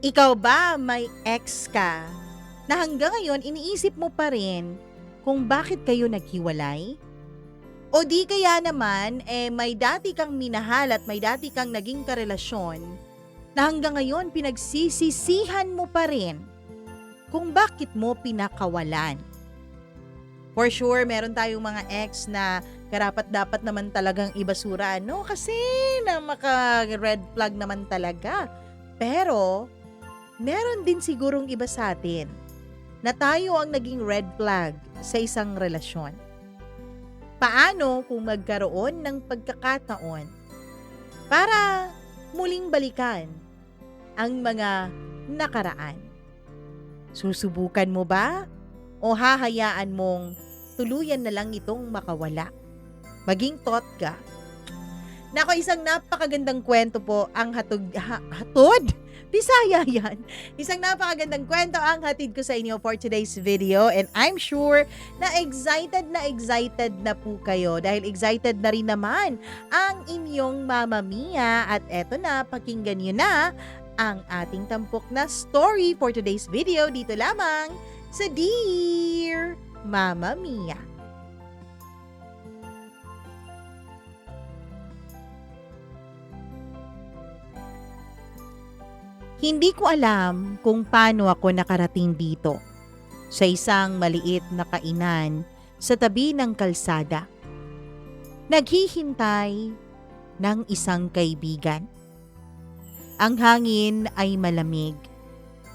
Ikaw ba may ex ka na hanggang ngayon iniisip mo pa rin kung bakit kayo naghiwalay? O di kaya naman may dati kang minahal at may dati kang naging karelasyon na hanggang ngayon pinagsisisihan mo pa rin kung bakit mo pinakawalan? For sure, meron tayong mga ex na karapat-dapat naman talagang ibasura, no? Kasi na maka-red flag naman talaga. Pero meron din sigurong iba sa atin na tayo ang naging red flag sa isang relasyon. Paano kung magkaroon ng pagkakataon para muling balikan ang mga nakaraan? Susubukan mo ba o hahayaan mong tuluyan na lang itong makawala? Maging thought ka. Nako, isang napakagandang kwento po ang hatod? Bisaya yan. Isang napakagandang kwento ang hatid ko sa inyo for today's video, and I'm sure na excited na po kayo dahil excited na rin naman ang inyong Mama Mia, at eto na, pakinggan nyo na ang ating tampok na story for today's video dito lamang sa Dear Mama Mia. Hindi ko alam kung paano ako nakarating dito, sa isang maliit na kainan sa tabi ng kalsada. Naghihintay ng isang kaibigan. Ang hangin ay malamig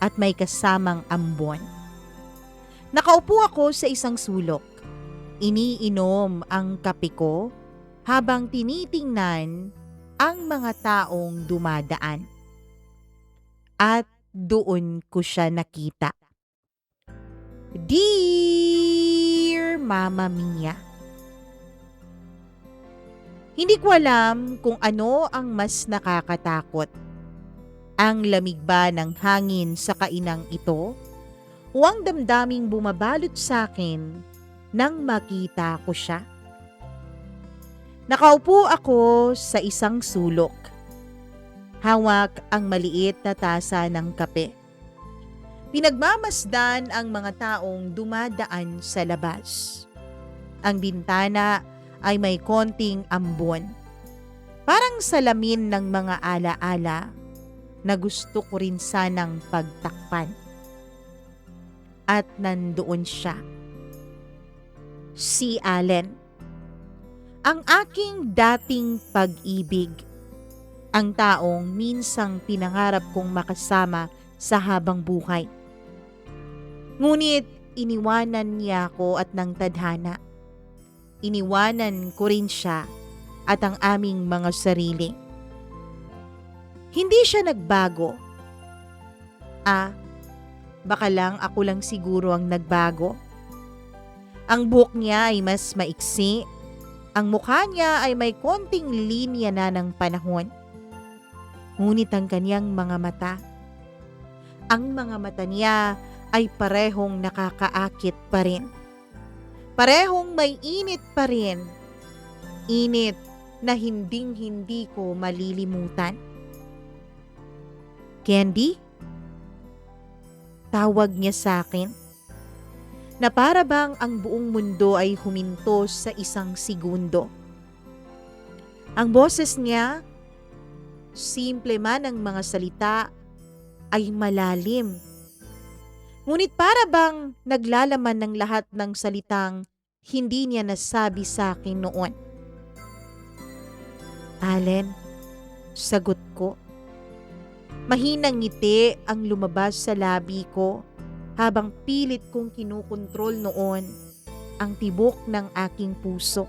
at may kasamang ambon. Nakaupo ako sa isang sulok. Iniinom ang kape ko habang tinitingnan ang mga taong dumadaan. At doon ko siya nakita. Dear Mama Mia. Hindi ko alam kung ano ang mas nakakatakot. Ang lamig ba ng hangin sa kainang ito o ang damdaming bumabalot sa akin nang makita ko siya? Nakaupo ako sa isang sulok. Hawak ang maliit na tasa ng kape. Pinagmamasdan ang mga taong dumadaan sa labas. Ang bintana ay may konting ambon. Parang salamin ng mga alaala na gusto ko rin sanang pagtakpan. At nandoon siya. Si Allen. Ang aking dating pag-ibig. Ang taong minsang pinangarap kong makasama sa habang buhay. Ngunit iniwanan niya ako at ng tadhana. Iniwanan ko rin siya at ang aming mga sarili. Hindi siya nagbago. Baka lang ako lang siguro ang nagbago. Ang buhok niya ay mas maiksi. Ang mukha niya ay may konting linya na ng panahon. Ngunit ang kanyang mga mata, ang mga mata niya ay parehong nakakaakit pa rin. Parehong may init pa rin. Init na hinding-hindi ko malilimutan. Candy? Tawag niya sa akin. Na para bang ang buong mundo ay huminto sa isang segundo. Ang boses niya, simple man ang mga salita, ay malalim. Ngunit para bang naglalaman ng lahat ng salitang hindi niya nasabi sa akin noon. Allen, sagot ko. Mahinang ngiti ang lumabas sa labi ko habang pilit kong kinukontrol noon ang tibok ng aking puso.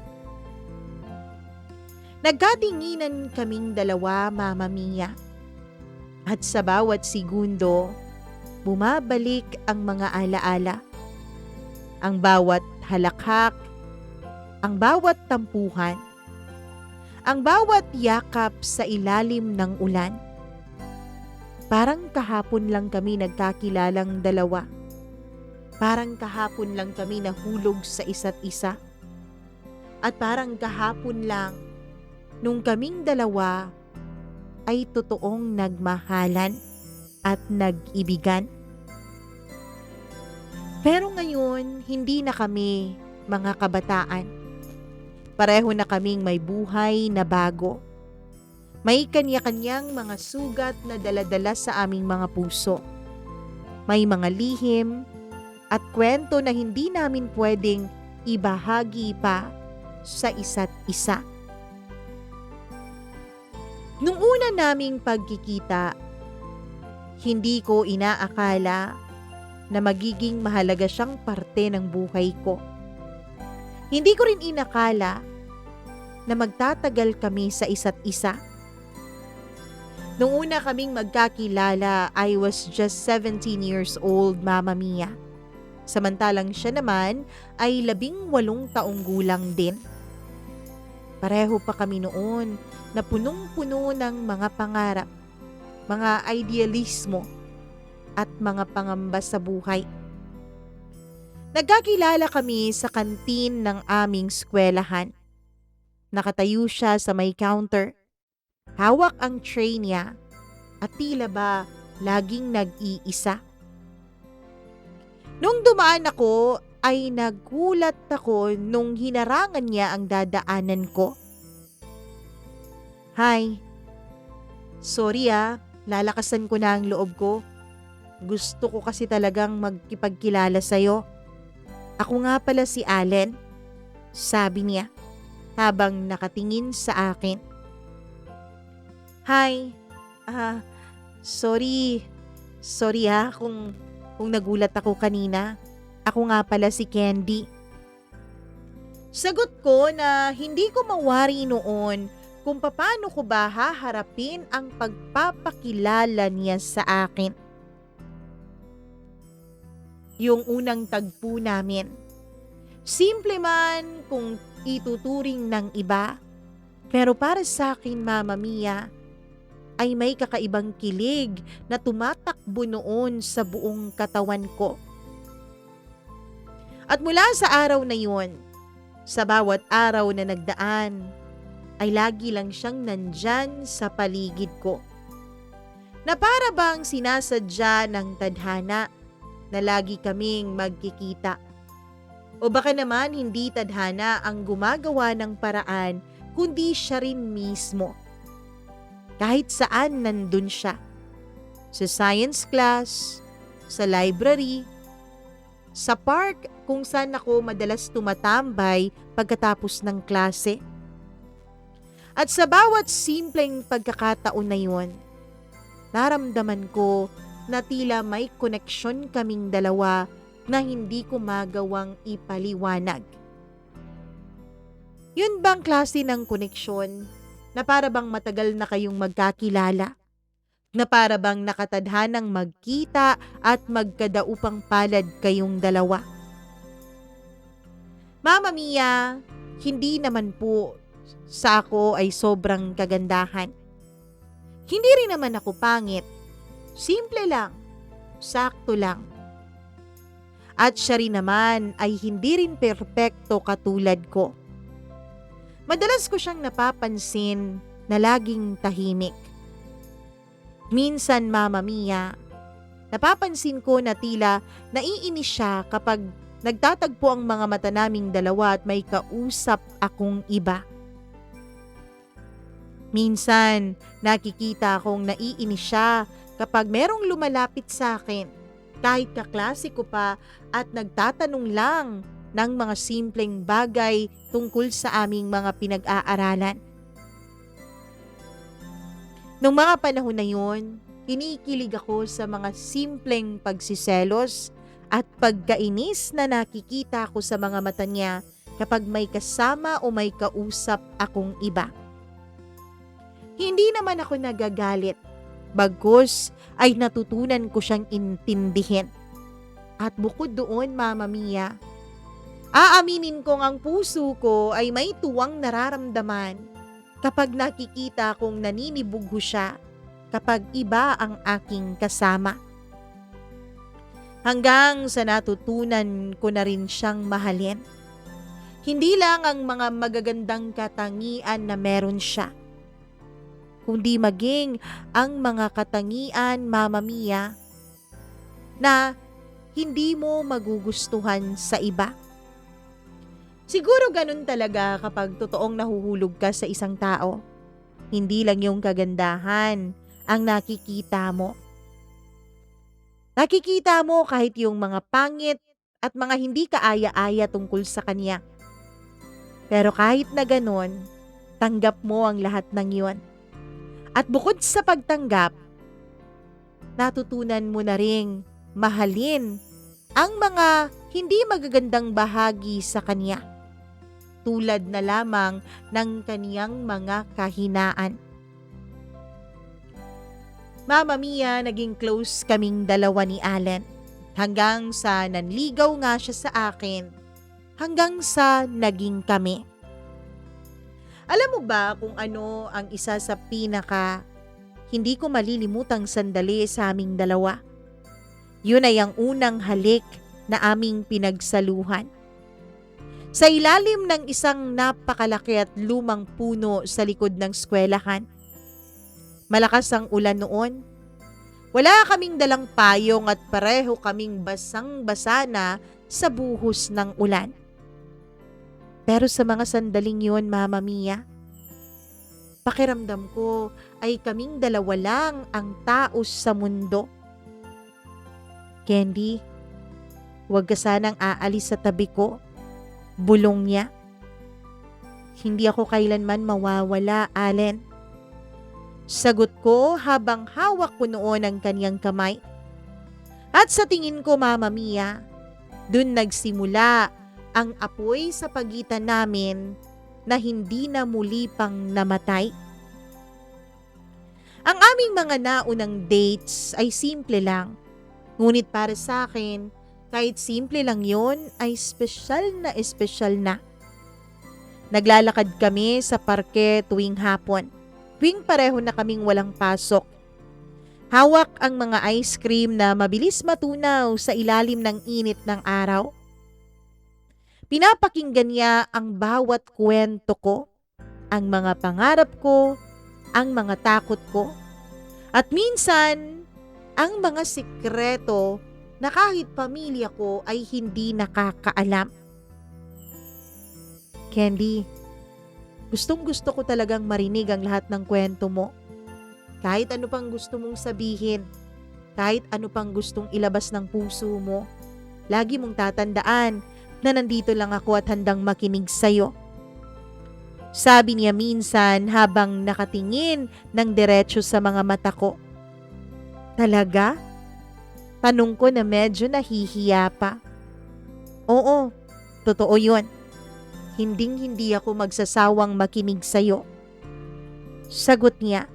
Nagkatinginan kaming dalawa, Mama Mia. At sa bawat segundo, bumabalik ang mga alaala. Ang bawat halakhak, ang bawat tampuhan, ang bawat yakap sa ilalim ng ulan. Parang kahapon lang kami nagkakilalang dalawa. Parang kahapon lang kami nahulog sa isa't isa. At parang kahapon lang nung kaming dalawa ay totoong nagmahalan. at nag-ibigan. Pero ngayon, hindi na kami mga kabataan. Pareho na kaming may buhay na bago. May kanya-kanyang mga sugat na daladala sa aming mga puso. May mga lihim at kwento na hindi namin pwedeng ibahagi pa sa isa't isa. Nung una naming pagkikita, hindi ko inaakala na magiging mahalaga siyang parte ng buhay ko. Hindi ko rin inakala na magtatagal kami sa isa't isa. Nung una kaming magkakilala, I was just 17 years old, Mama Mia. Samantalang siya naman ay 18 taong gulang din. Pareho pa kami noon na punong-puno ng mga pangarap, mga idealismo at mga pangamba sa buhay. Nagkakilala kami sa kantin ng aming eskwelahan. Nakatayo siya sa may counter. Hawak ang tray niya at tila ba laging nag-iisa. Nung dumaan ako ay nagulat ako nung hinarangan niya ang dadaanan ko. Hi, sorry lalakasan ko na ang loob ko. Gusto ko kasi talagang magkipagkilala sa'yo. Ako nga pala si Allen, sabi niya habang nakatingin sa akin. Hi, sorry kung nagulat ako kanina. Ako nga pala si Candy. Sagot ko na hindi ko mawari noon kung paano ko ba haharapin ang pagpapakilala niya sa akin. Yung unang tagpo namin. Simple man kung ituturing ng iba, pero para sa akin, Mama Mia, ay may kakaibang kilig na tumatakbo noon sa buong katawan ko. At mula sa araw na yun, sa bawat araw na nagdaan, ay lagi lang siyang nandyan sa paligid ko. Na para bang sinasadya ng tadhana na lagi kaming magkikita. O baka naman hindi tadhana ang gumagawa ng paraan, kundi siya rin mismo. Kahit saan nandun siya. Sa science class, sa library, sa park kung saan ako madalas tumatambay pagkatapos ng klase. At sa bawat simpleng pagkakataon na yun, naramdaman ko na tila may koneksyon kaming dalawa na hindi ko magawang ipaliwanag. Yun bang klase ng koneksyon na para bang matagal na kayong magkakilala? Na para bang nakatadhanang magkita at magkadaupang palad kayong dalawa? Mama Mia, hindi naman po sa ako ay sobrang kagandahan. Hindi rin naman ako pangit. Simple lang, sakto lang. At siya rin naman ay hindi rin perpekto katulad ko. Madalas ko siyang napapansin na laging tahimik. Minsan, Mama Mia, napapansin ko na tila naiinis siya kapag nagtatagpo ang mga mata naming dalawa at may kausap akong iba. Minsan, nakikita akong naiinis siya kapag merong lumalapit sa akin, kahit kaklase ko pa at nagtatanong lang ng mga simpleng bagay tungkol sa aming mga pinag-aaralan. Noong mga panahon na yun, kinikilig ako sa mga simpleng pagsiselos at pagkainis na nakikita ko sa mga mata niya kapag may kasama o may kausap akong iba. Hindi naman ako nagagalit, bagkus ay natutunan ko siyang intindihin. At bukod doon, Mama Mia, aaminin kong ang puso ko ay may tuwang nararamdaman kapag nakikita kong naninibugho siya kapag iba ang aking kasama. Hanggang sa natutunan ko na rin siyang mahalin. Hindi lang ang mga magagandang katangian na meron siya. kundi maging ang mga katangian, Mama Mia, na hindi mo magugustuhan sa iba. Siguro ganun talaga kapag totoong nahuhulog ka sa isang tao. Hindi lang yung kagandahan ang nakikita mo. Nakikita mo kahit yung mga pangit at mga hindi kaaya-aya tungkol sa kanya. Pero kahit na ganun, tanggap mo ang lahat ng yun. At bukod sa pagtanggap, natutunan mo na ring mahalin ang mga hindi magagandang bahagi sa kanya, tulad na lamang ng kaniyang mga kahinaan. Mama Mia, naging close kaming dalawa ni Allen hanggang sa nanligaw nga siya sa akin, hanggang sa naging kami. Alam mo ba kung ano ang isa sa pinaka hindi ko malilimutang sandali sa aming dalawa? Yun ay ang unang halik na aming pinagsaluhan. Sa ilalim ng isang napakalaki at lumang puno sa likod ng eskwelahan. Malakas ang ulan noon. Wala kaming dalang payong at pareho kaming basang-basa na sa buhos ng ulan. Pero sa mga sandaling yun, Mama Mia, pakiramdam ko ay kaming dalawa lang ang tao sa mundo. Candy, huwag ka sanang aalis sa tabi ko. Bulong niya. Hindi ako kailanman mawawala, Allen. Sagot ko habang hawak ko noon ang kanyang kamay. At sa tingin ko, Mama Mia, dun nagsimula ang apoy sa pagitan namin na hindi na muli pang namatay. Ang aming mga naunang dates ay simple lang. Ngunit para sa akin, kahit simple lang yon ay espesyal na espesyal na. Naglalakad kami sa parke tuwing hapon, tuwing pareho na kaming walang pasok. Hawak ang mga ice cream na mabilis matunaw sa ilalim ng init ng araw. Pinapakinggan niya ang bawat kwento ko, ang mga pangarap ko, ang mga takot ko, at minsan, ang mga sikreto na kahit pamilya ko ay hindi nakakaalam. Candy, gustong-gusto ko talagang marinig ang lahat ng kwento mo. Kahit ano pang gusto mong sabihin, kahit ano pang gustong ilabas ng puso mo, lagi mong tatandaan na nandito lang ako at handang makinig sa'yo. Sabi niya minsan habang nakatingin ng diretso sa mga mata ko. Talaga? Tanong ko na medyo nahihiya pa. Oo, totoo yun. Hinding-hindi ako magsasawang makinig sa'yo. Sagot niya.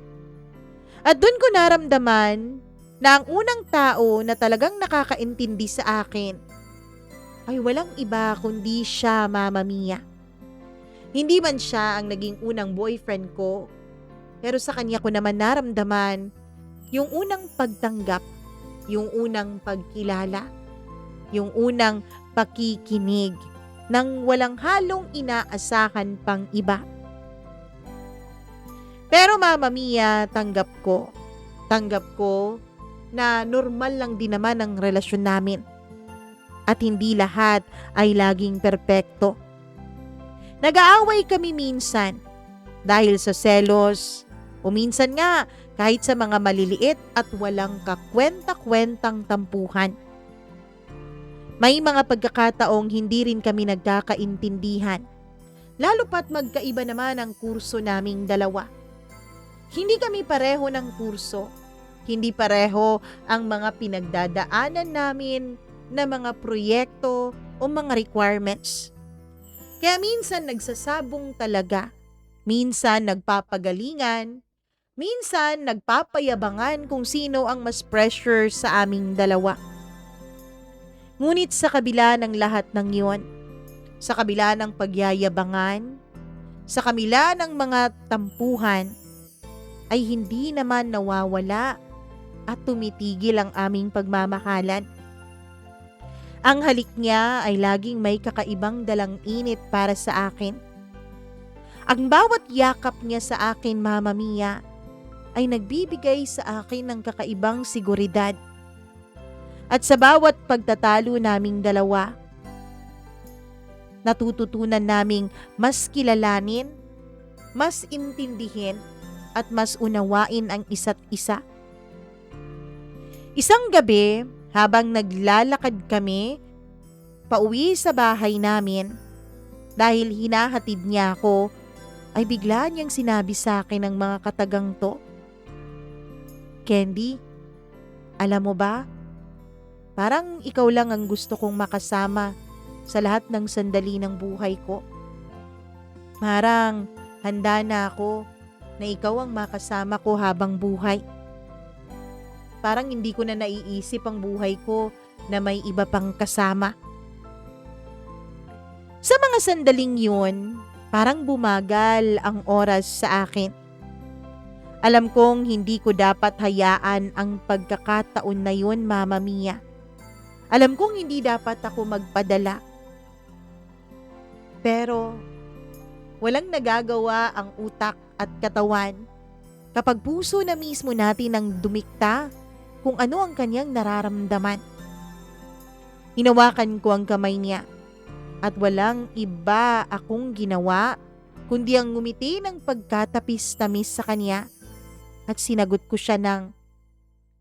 At dun ko naramdaman na ang unang tao na talagang nakakaintindi sa akin ay walang iba kundi siya, Mama Mia. Hindi man siya ang naging unang boyfriend ko, pero sa kanya ko naman naramdaman yung unang pagtanggap, yung unang pagkilala, yung unang pakikinig nang walang halong inaasahan pang iba. Pero Mama Mia, tanggap ko na normal lang din naman ang relasyon namin. At hindi lahat ay laging perpekto. Nag-aaway kami minsan dahil sa selos o minsan nga kahit sa mga maliliit at walang kakwenta-kwentang tampuhan. May mga pagkakataong hindi rin kami nagkakaintindihan, lalo pat magkaiba naman ang kurso naming dalawa. Hindi kami pareho ng kurso, hindi pareho ang mga pinagdadaanan namin na mga proyekto o mga requirements. Kaya minsan nagsasabong talaga, minsan nagpapagalingan, minsan nagpapayabangan kung sino ang mas pressure sa aming dalawa. Ngunit sa kabila ng lahat ng iyon, sa kabila ng pagyayabangan, sa kabila ng mga tampuhan, ay hindi naman nawawala at tumitigil ang aming pagmamahalan. Ang halik niya ay laging may kakaibang dalang init para sa akin. Ang bawat yakap niya sa akin, Mama Mia, ay nagbibigay sa akin ng kakaibang seguridad. At sa bawat pagtatalo naming dalawa, natututunan naming mas kilalanin, mas intindihin, at mas unawain ang isa't isa. Isang gabi, habang naglalakad kami pauwi sa bahay namin, dahil hinahatid niya ako, ay bigla niyang sinabi sa akin ng mga katagang to, "Candy, alam mo ba, parang ikaw lang ang gusto kong makasama sa lahat ng sandali ng buhay ko. Parang handa na ako na ikaw ang makasama ko habang buhay. Parang hindi ko na naiisip ang buhay ko na may iba pang kasama." Sa mga sandaling yun, parang bumagal ang oras sa akin. Alam kong hindi ko dapat hayaan ang pagkakataon na yun, Mama Mia. Alam kong hindi dapat ako magpadala. Pero walang nagagawa ang utak at katawan kapag puso na mismo natin ang dumikta kung ano ang kanyang nararamdaman. Hinawakan ko ang kamay niya at walang iba akong ginawa kundi ang ngumiti ng pagkatapis-tamis sa kanya at sinagot ko siya ng,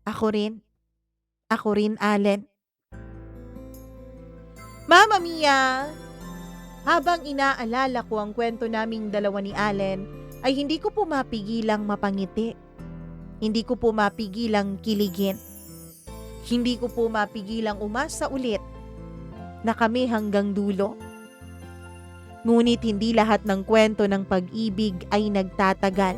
ako rin Allen." Mama Mia, habang inaalala ko ang kwento naming dalawa ni Allen, ay hindi ko po mapigilang mapangiti. Hindi ko po mapigilang kiligin. Hindi ko po mapigilang umasa ulit na kami hanggang dulo. Ngunit hindi lahat ng kwento ng pag-ibig ay nagtatagal.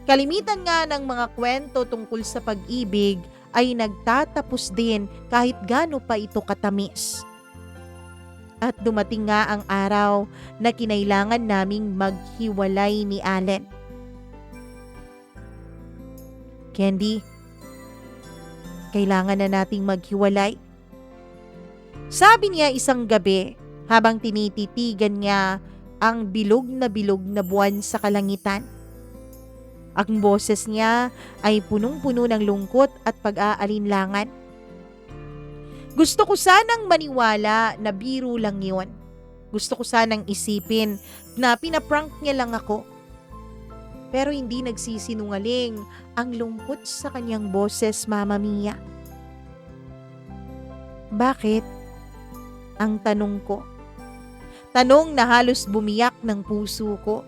Kalimitan nga ng mga kwento tungkol sa pag-ibig ay nagtatapos din kahit gaano pa ito katamis. At dumating nga ang araw na kinailangan naming maghiwalay ni Allen. "Candy, kailangan na nating maghiwalay," sabi niya isang gabi habang tinititigan niya ang bilog na buwan sa kalangitan. Ang boses niya ay punong-puno ng lungkot at pag-aalinlangan. Gusto ko sanang maniwala na biro lang yon. Gusto ko sanang isipin na pinaprank niya lang ako. Pero hindi nagsisinungaling ang lungkot sa kanyang boses, Mama Mia. "Bakit?" ang tanong ko. Tanong na halos bumiyak ng puso ko.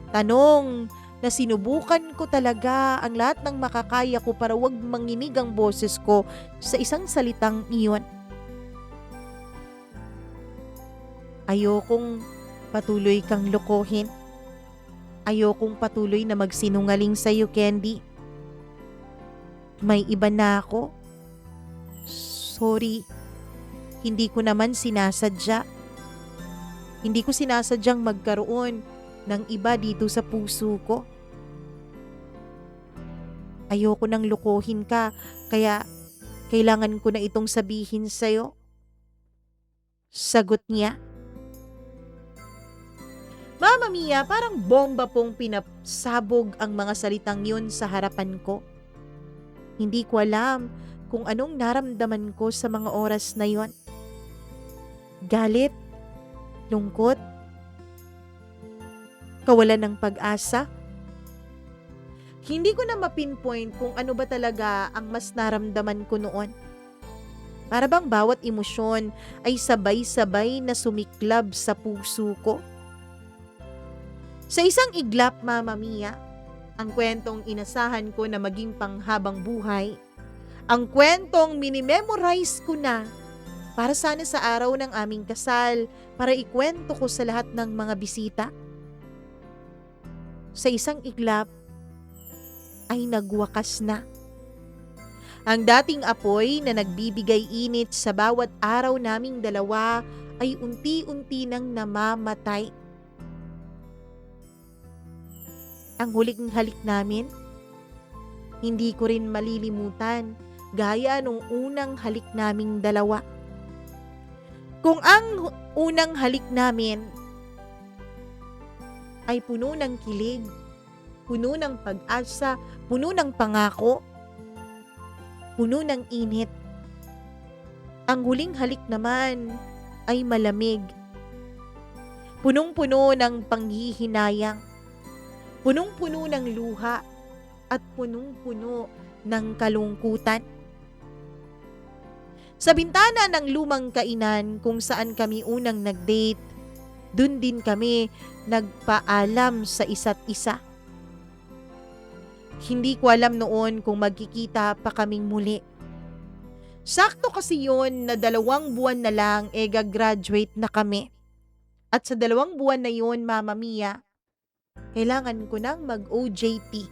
Tanong na sinubukan ko talaga ang lahat ng makakaya ko para wag manginig ang boses ko sa isang salitang iyon. Ayokong patuloy kang lokohin. Ayokong patuloy na magsinungaling sa'yo, Candy. May iba na ako. Sorry. Hindi ko naman sinasadya. Hindi ko sinasadyang magkaroon ng iba dito sa puso ko. Ayoko nang lukuhin ka, kaya kailangan ko na itong sabihin sa'yo. Sagot niya. Mama Mia, parang bomba pong pinasabog ang mga salitang yun sa harapan ko. Hindi ko alam kung anong naramdaman ko sa mga oras na yon. Galit, lungkot, kawalan ng pag-asa. Hindi ko na mapinpoint kung ano ba talaga ang mas naramdaman ko noon. Para bang bawat emosyon ay sabay-sabay na sumiklab sa puso ko. Sa isang iglap, Mama Mia, ang kwentong inasahan ko na maging panghabang buhay, ang kwentong minimemorize ko na para sana sa araw ng aming kasal, para ikwento ko sa lahat ng mga bisita. Sa isang iglap, ay nagwakas na. Ang dating apoy na nagbibigay init sa bawat araw naming dalawa ay unti-unti nang namamatay. Ang huling halik namin, hindi ko rin malilimutan gaya nung unang halik naming dalawa. Kung ang unang halik namin ay puno ng kilig, puno ng pag-asa, puno ng pangako, puno ng init. Ang huling halik naman ay malamig, punong-puno ng panghihinayang, punong-puno ng luha, at punong-puno ng kalungkutan. Sa bintana ng lumang kainan kung saan kami unang nag-date, dun din kami nagpaalam sa isa't isa. Hindi ko alam noon kung magkikita pa kaming muli. Sakto kasi yon na 2 buwan na lang gagraduate na kami. At sa 2 buwan na yon, Mama Mia, kailangan ko nang mag-OJT.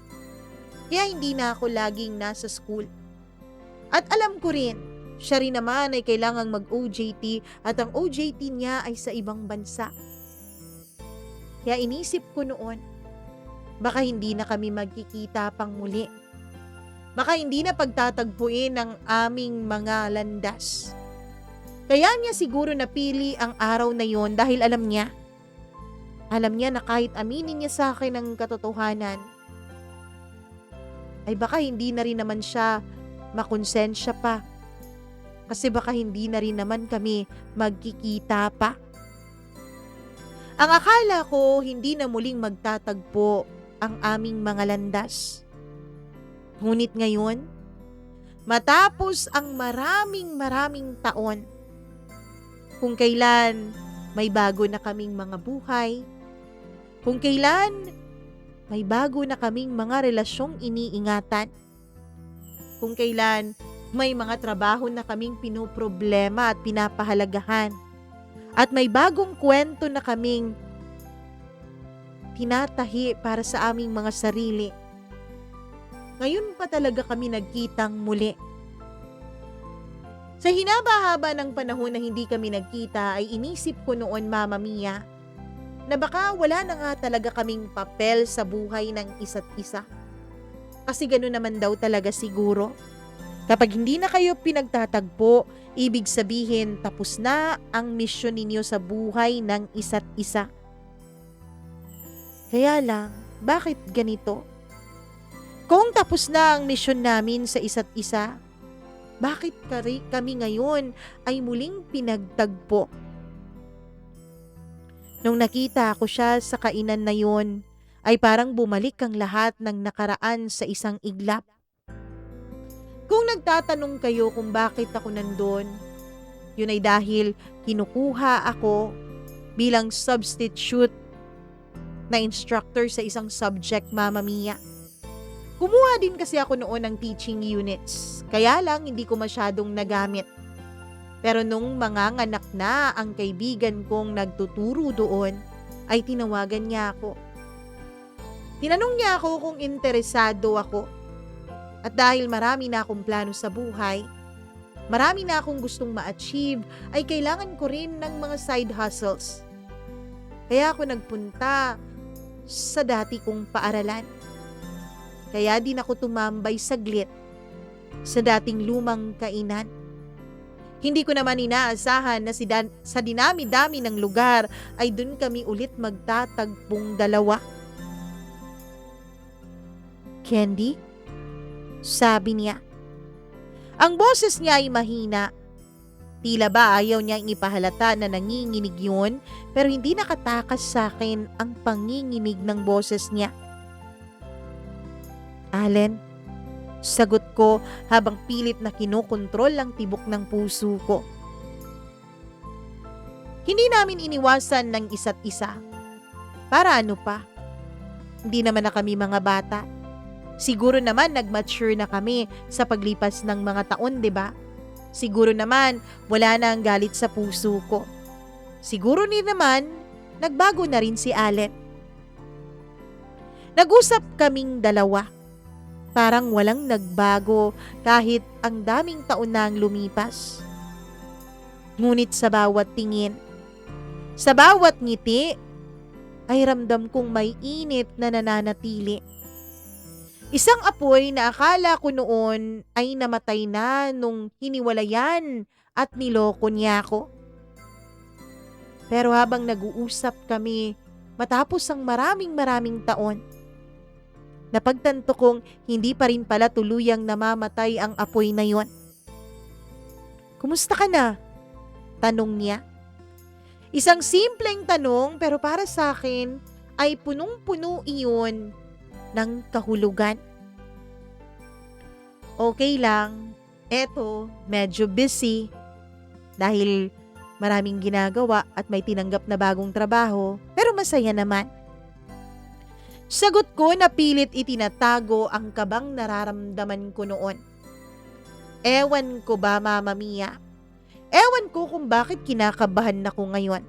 Kaya hindi na ako laging nasa school. At alam ko rin, siya rin naman ay kailangang mag-OJT at ang OJT niya ay sa ibang bansa. Kaya inisip ko noon, baka hindi na kami magkikita pang muli. Baka hindi na pagtatagpuin ang aming mga landas. Kaya niya siguro napili ang araw na yon dahil alam niya na kahit aminin niya sa akin ang katotohanan, ay baka hindi na rin naman siya makonsensya pa. Kasi baka hindi na rin naman kami magkikita pa. Ang akala ko hindi na muling magtatagpo ang aming mga landas. Ngunit ngayon, matapos ang maraming taon, kung kailan may bago na kaming mga buhay, kung kailan may bago na kaming mga relasyong iniingatan, kung kailan may mga trabaho na kaming pinoproblema at pinapahalagahan, at may bagong kwento na kaming tinatahi para sa aming mga sarili. Ngayon pa talaga kami nagkitang muli. Sa hinaba-haba ng panahon na hindi kami nagkita ay inisip ko noon, Mama Mia, na baka wala na nga talaga kaming papel sa buhay ng isa't isa. Kasi gano'n naman daw talaga siguro. Kapag hindi na kayo pinagtatagpo, ibig sabihin tapos na ang misyon ninyo sa buhay ng isa't isa. Kaya lang, bakit ganito? Kung tapos na ang misyon namin sa isa't isa, bakit kami ngayon ay muling pinagtagpo? Nung nakita ko siya sa kainan na yon, ay parang bumalik ang lahat ng nakaraan sa isang iglap. Kung nagtatanong kayo kung bakit ako nandun, yun ay dahil kinukuha ako bilang substitute na instructor sa isang subject, Mama Mia. Kumuha din kasi ako noon ng teaching units, kaya lang hindi ko masyadong nagamit. Pero nung manganganak na ang kaibigan kong nagtuturo doon, ay tinawagan niya ako. Tinanong niya ako kung interesado ako. At dahil marami na akong plano sa buhay, marami na akong gustong ma-achieve, ay kailangan ko rin ng mga side hustles. Kaya ako nagpunta sa dati kong paaralan. Kaya din ako tumambay saglit sa dating lumang kainan. Hindi ko naman inaasahan na sa dinami-dami ng lugar ay dun kami ulit magtatagpong dalawa. Candy? Sabi niya. Ang boses niya ay mahina. Tila ba ayaw niyang ipahalata na nanginginig yun, pero hindi nakatakas sa akin ang panginginig ng boses niya. Allen, sagot ko habang pilit na kinokontrol ang tibok ng puso ko. Hindi namin iniwasan ng isa't isa. Para ano pa? Hindi naman na kami mga bata. Siguro naman nag-mature na kami sa paglipas ng mga taon, 'di ba? Siguro naman wala na ang galit sa puso ko. Siguro ni naman nagbago na rin si Allen. Nag-usap kaming dalawa. Parang walang nagbago kahit ang daming taon na ang lumipas. Ngunit sa bawat tingin, sa bawat ngiti, ay ramdam kong may init na nananatili. Isang apoy na akala ko noon ay namatay na nung hiniwalayan at niloko niya ako. Pero habang nag-uusap kami matapos ang maraming taon, Napagtanto kong hindi pa rin pala tuluyang namamatay ang apoy na yon. "Kumusta ka na?" tanong niya. Isang simpleng tanong pero para sa akin ay punong-puno iyon ng kahulugan. "Okay lang. Eto, medyo busy dahil maraming ginagawa at may tinanggap na bagong trabaho, pero masaya naman." Sagot ko na pilit itinatago ang kabang nararamdaman ko noon. Ewan ko ba, Mama Mia? Ewan ko kung bakit kinakabahan ako ngayon.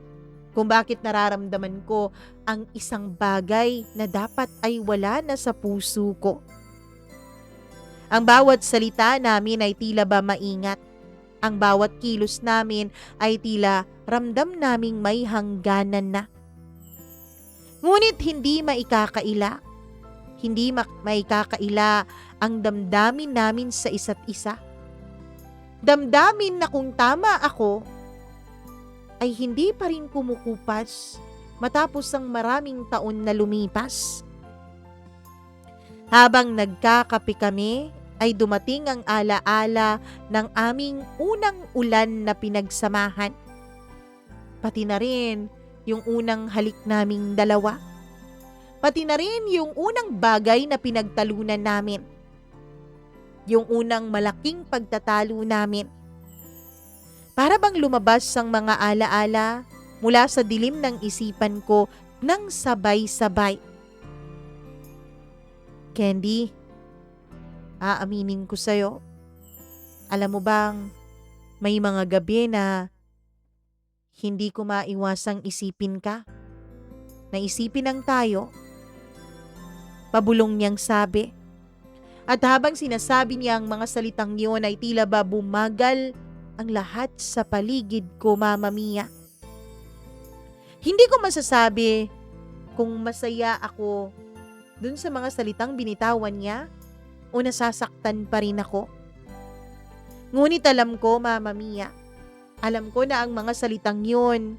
Kung bakit nararamdaman ko ang isang bagay na dapat ay wala na sa puso ko. Ang bawat salita namin ay tila ba maingat. Ang bawat kilos namin ay tila ramdam naming may hangganan na. Ngunit hindi maikakaila. Hindi maikakaila ang damdamin namin sa isa't isa. Damdamin na kung tama ako, ay hindi pa rin kumukupas matapos ang maraming taon na lumipas. Habang nagkakape kami, ay dumating ang alaala ng aming unang ulan na pinagsamahan. Pati na rin yung unang halik naming dalawa. Pati na rin yung unang bagay na pinagtalunan namin. Yung unang malaking pagtatalo namin. Para bang lumabas ang mga alaala mula sa dilim ng isipan ko nang sabay-sabay. "Candy, aaminin ko sa'yo. Alam mo bang may mga gabi na hindi ko maiwasang isipin ka? Naisipin ang tayo." Pabulong niyang sabi. At habang sinasabi niya ang mga salitang yun ay tila ba bumagal ang lahat sa paligid ko, Mama Mia. Hindi ko masasabi kung masaya ako dun sa mga salitang binitawan niya o nasasaktan pa rin ako. Ngunit alam ko, Mama Mia, alam ko na ang mga salitang yun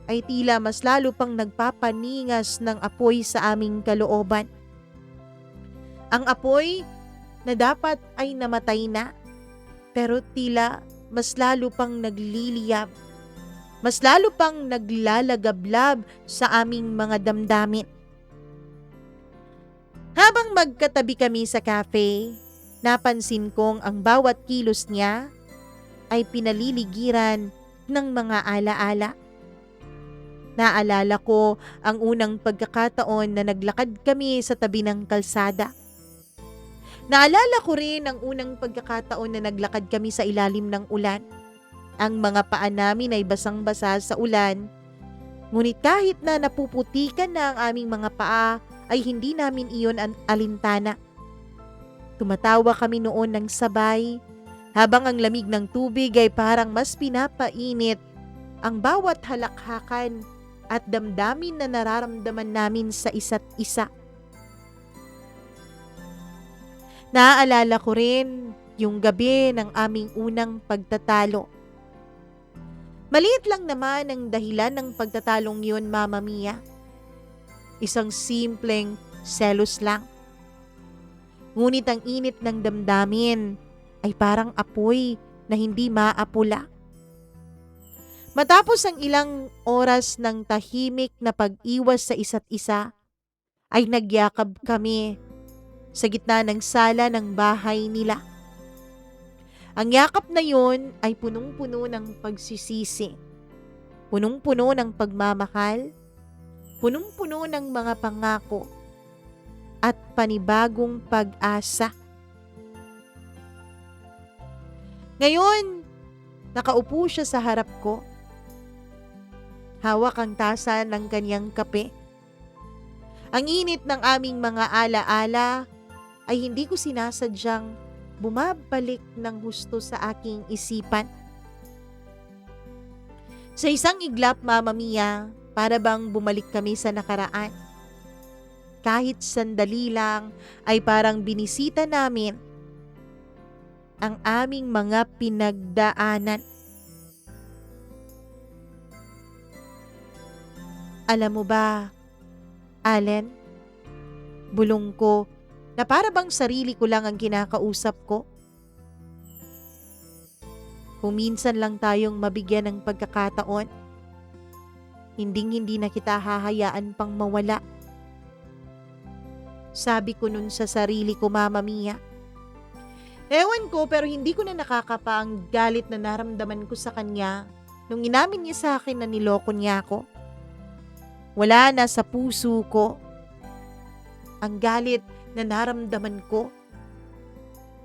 ay tila mas lalo pang nagpapaningas ng apoy sa aming kalooban. Ang apoy na dapat ay namatay na, pero tila mas lalo pang nagliliyab, mas lalo pang naglalagablab sa aming mga damdamin. Habang magkatabi kami sa cafe, napansin kong ang bawat kilos niya ay pinaliligiran ng mga alaala. Naalala ko ang unang pagkakataon na naglakad kami sa tabi ng kalsada. Naalala ko rin ang unang pagkakataon na naglakad kami sa ilalim ng ulan. Ang mga paa namin ay basang-basa sa ulan, ngunit kahit na napuputikan na ang aming mga paa, ay hindi namin iyon alintana. Tumatawa kami noon ng sabay, habang ang lamig ng tubig ay parang mas pinapainit ang bawat halakhakan at damdamin na nararamdaman namin sa isa't isa. Naaalala ko rin yung gabi ng aming unang pagtatalo. Maliit lang naman ang dahilan ng pagtatalong yun, Mama Mia. Isang simpleng selos lang. Ngunit ang init ng damdamin ay parang apoy na hindi maapula. Matapos ang ilang oras ng tahimik na pag-iwas sa isa't isa, ay nagyakab kami sa gitna ng sala ng bahay nila. Ang yakap na yun ay punong-puno ng pagsisisi, punong-puno ng pagmamahal, punong-puno ng mga pangako, at panibagong pag-asa. Ngayon, nakaupo siya sa harap ko. Hawak ang tasa ng kanyang kape. Ang init ng aming mga alaala ay hindi ko sinasadyang bumabalik ng husto sa aking isipan. Sa isang iglap, Mama Mia, para bang bumalik kami sa nakaraan. Kahit sandali lang ay parang binisita namin ang aming mga pinagdaanan. Alam mo ba, Allen, Bulong ko na para bang sarili ko lang ang kinakausap ko. Kung minsan lang tayong mabigyan ng pagkakataon, hindi na kita hahayaan pang mawala. Sabi ko nun sa sarili ko, Mama Mia. Ewan ko pero hindi ko na nakakapa ang galit na naramdaman ko sa kanya nung inamin niya sa akin na niloko niya ako. Wala na sa puso ko ang galit na naramdaman ko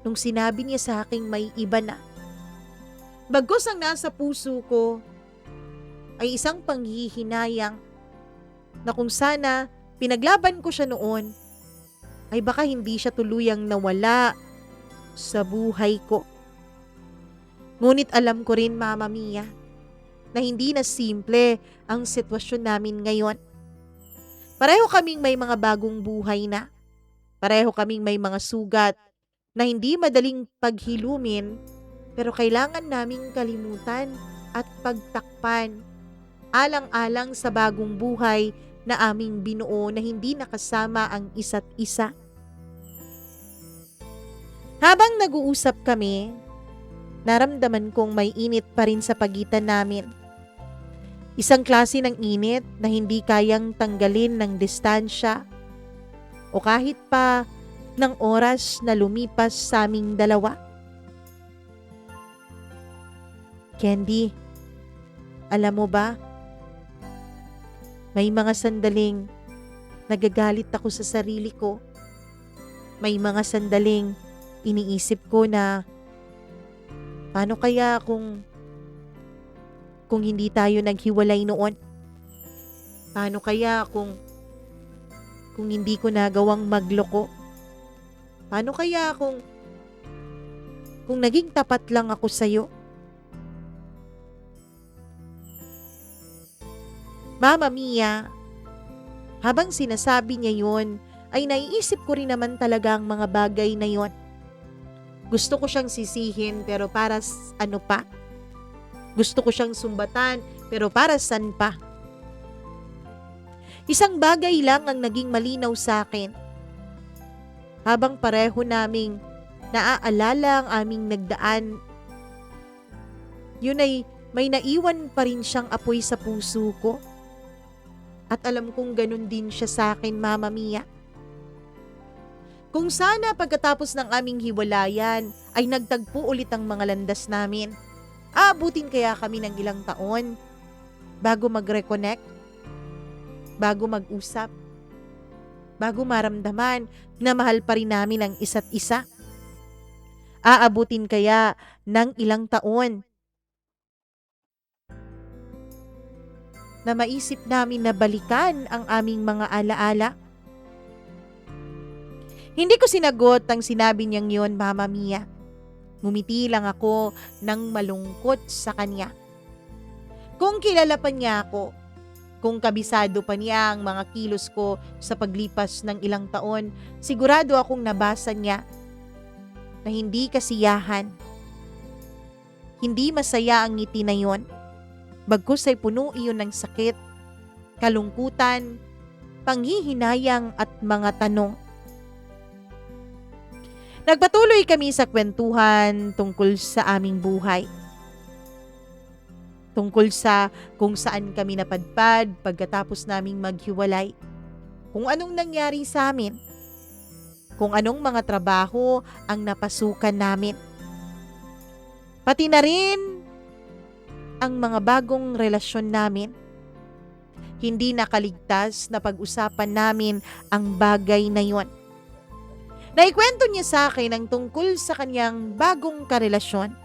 nung sinabi niya sa akin may iba na. Bagkus ang nasa puso ko ay isang panghihinayang na kung sana pinaglaban ko siya noon ay baka hindi siya tuluyang nawala sa buhay ko. Ngunit alam ko rin, Mama Mia, na hindi na simple ang sitwasyon namin ngayon. Pareho kaming may mga bagong buhay na. Pareho kaming may mga sugat na hindi madaling paghilumin pero kailangan naming kalimutan at pagtakpan. Alang-alang sa bagong buhay na aming binuo na hindi nakasama ang isa't isa. Habang nag-uusap kami, naramdaman kong may init pa rin sa pagitan namin. Isang klase ng init na hindi kayang tanggalin ng distansya o kahit pa ng oras na lumipas sa aming dalawa. Candy, alam mo ba? May mga sandaling nagagalit ako sa sarili ko. May mga sandaling iniisip ko na paano kaya kung hindi tayo naghiwalay noon? Paano kaya kung hindi ko nagawang magloko? Paano kaya kung naging tapat lang ako sa'yo? Mama Mia, habang sinasabi niya yun, ay naiisip ko rin naman talaga ang mga bagay na yon. Gusto ko siyang sisihin pero para ano pa? Gusto ko siyang sumbatan pero para saan pa? Isang bagay lang ang naging malinaw sa akin. Habang pareho naming naaalala ang aming nagdaan, yun ay may naiwan pa rin siyang apoy sa puso ko. At alam kong ganun din siya sa akin, Mama Mia. Kung sana pagkatapos ng aming hiwalayan ay nagtagpo ulit ang mga landas namin, aabutin kaya kami ng ilang taon bago mag-reconnect, bago mag-usap, bago maramdaman na mahal pa rin namin ang isa't isa. Aabutin kaya ng ilang taon na maisip namin na balikan ang aming mga alaala. Hindi ko sinagot ang sinabi niyang yon, Mama Mia. Ngumiti lang ako ng malungkot sa kanya. Kung kilala pa niya ako, kung kabisado pa niya ang mga kilos ko sa paglipas ng ilang taon, sigurado akong nabasa niya na hindi kasiyahan. Hindi masaya ang ngiti na yon. Bagkus ay puno iyon ng sakit, kalungkutan, panghihinayang at mga tanong. Nagpatuloy kami sa kwentuhan tungkol sa aming buhay. Tungkol sa kung saan kami napadpad pagkatapos naming maghiwalay. Kung anong nangyari sa amin. Kung anong mga trabaho ang napasukan namin. Pati na rin ang mga bagong relasyon namin. Hindi nakaligtas na pag-usapan namin ang bagay na yon. Naikwento niya sa akin ang tungkol sa kanyang bagong karelasyon.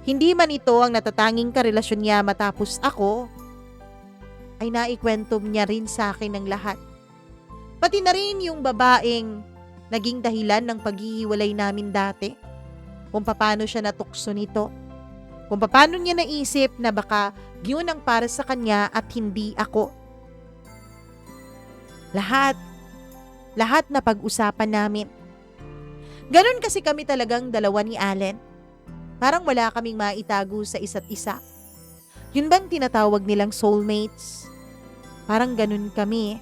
Hindi man ito ang natatanging karelasyon niya matapos ako, ay naikwento niya rin sa akin ng lahat. Pati na rin yung babaeng naging dahilan ng paghihiwalay namin dati. Kung paano siya natukso nito. Kung paano niya naisip na baka yun ang para sa kanya at hindi ako. Lahat na pag-usapan namin. Ganon kasi kami talagang dalawa ni Allen. Parang wala kaming maitago sa isa't isa. Yun bang tinatawag nilang soulmates? Parang ganon kami.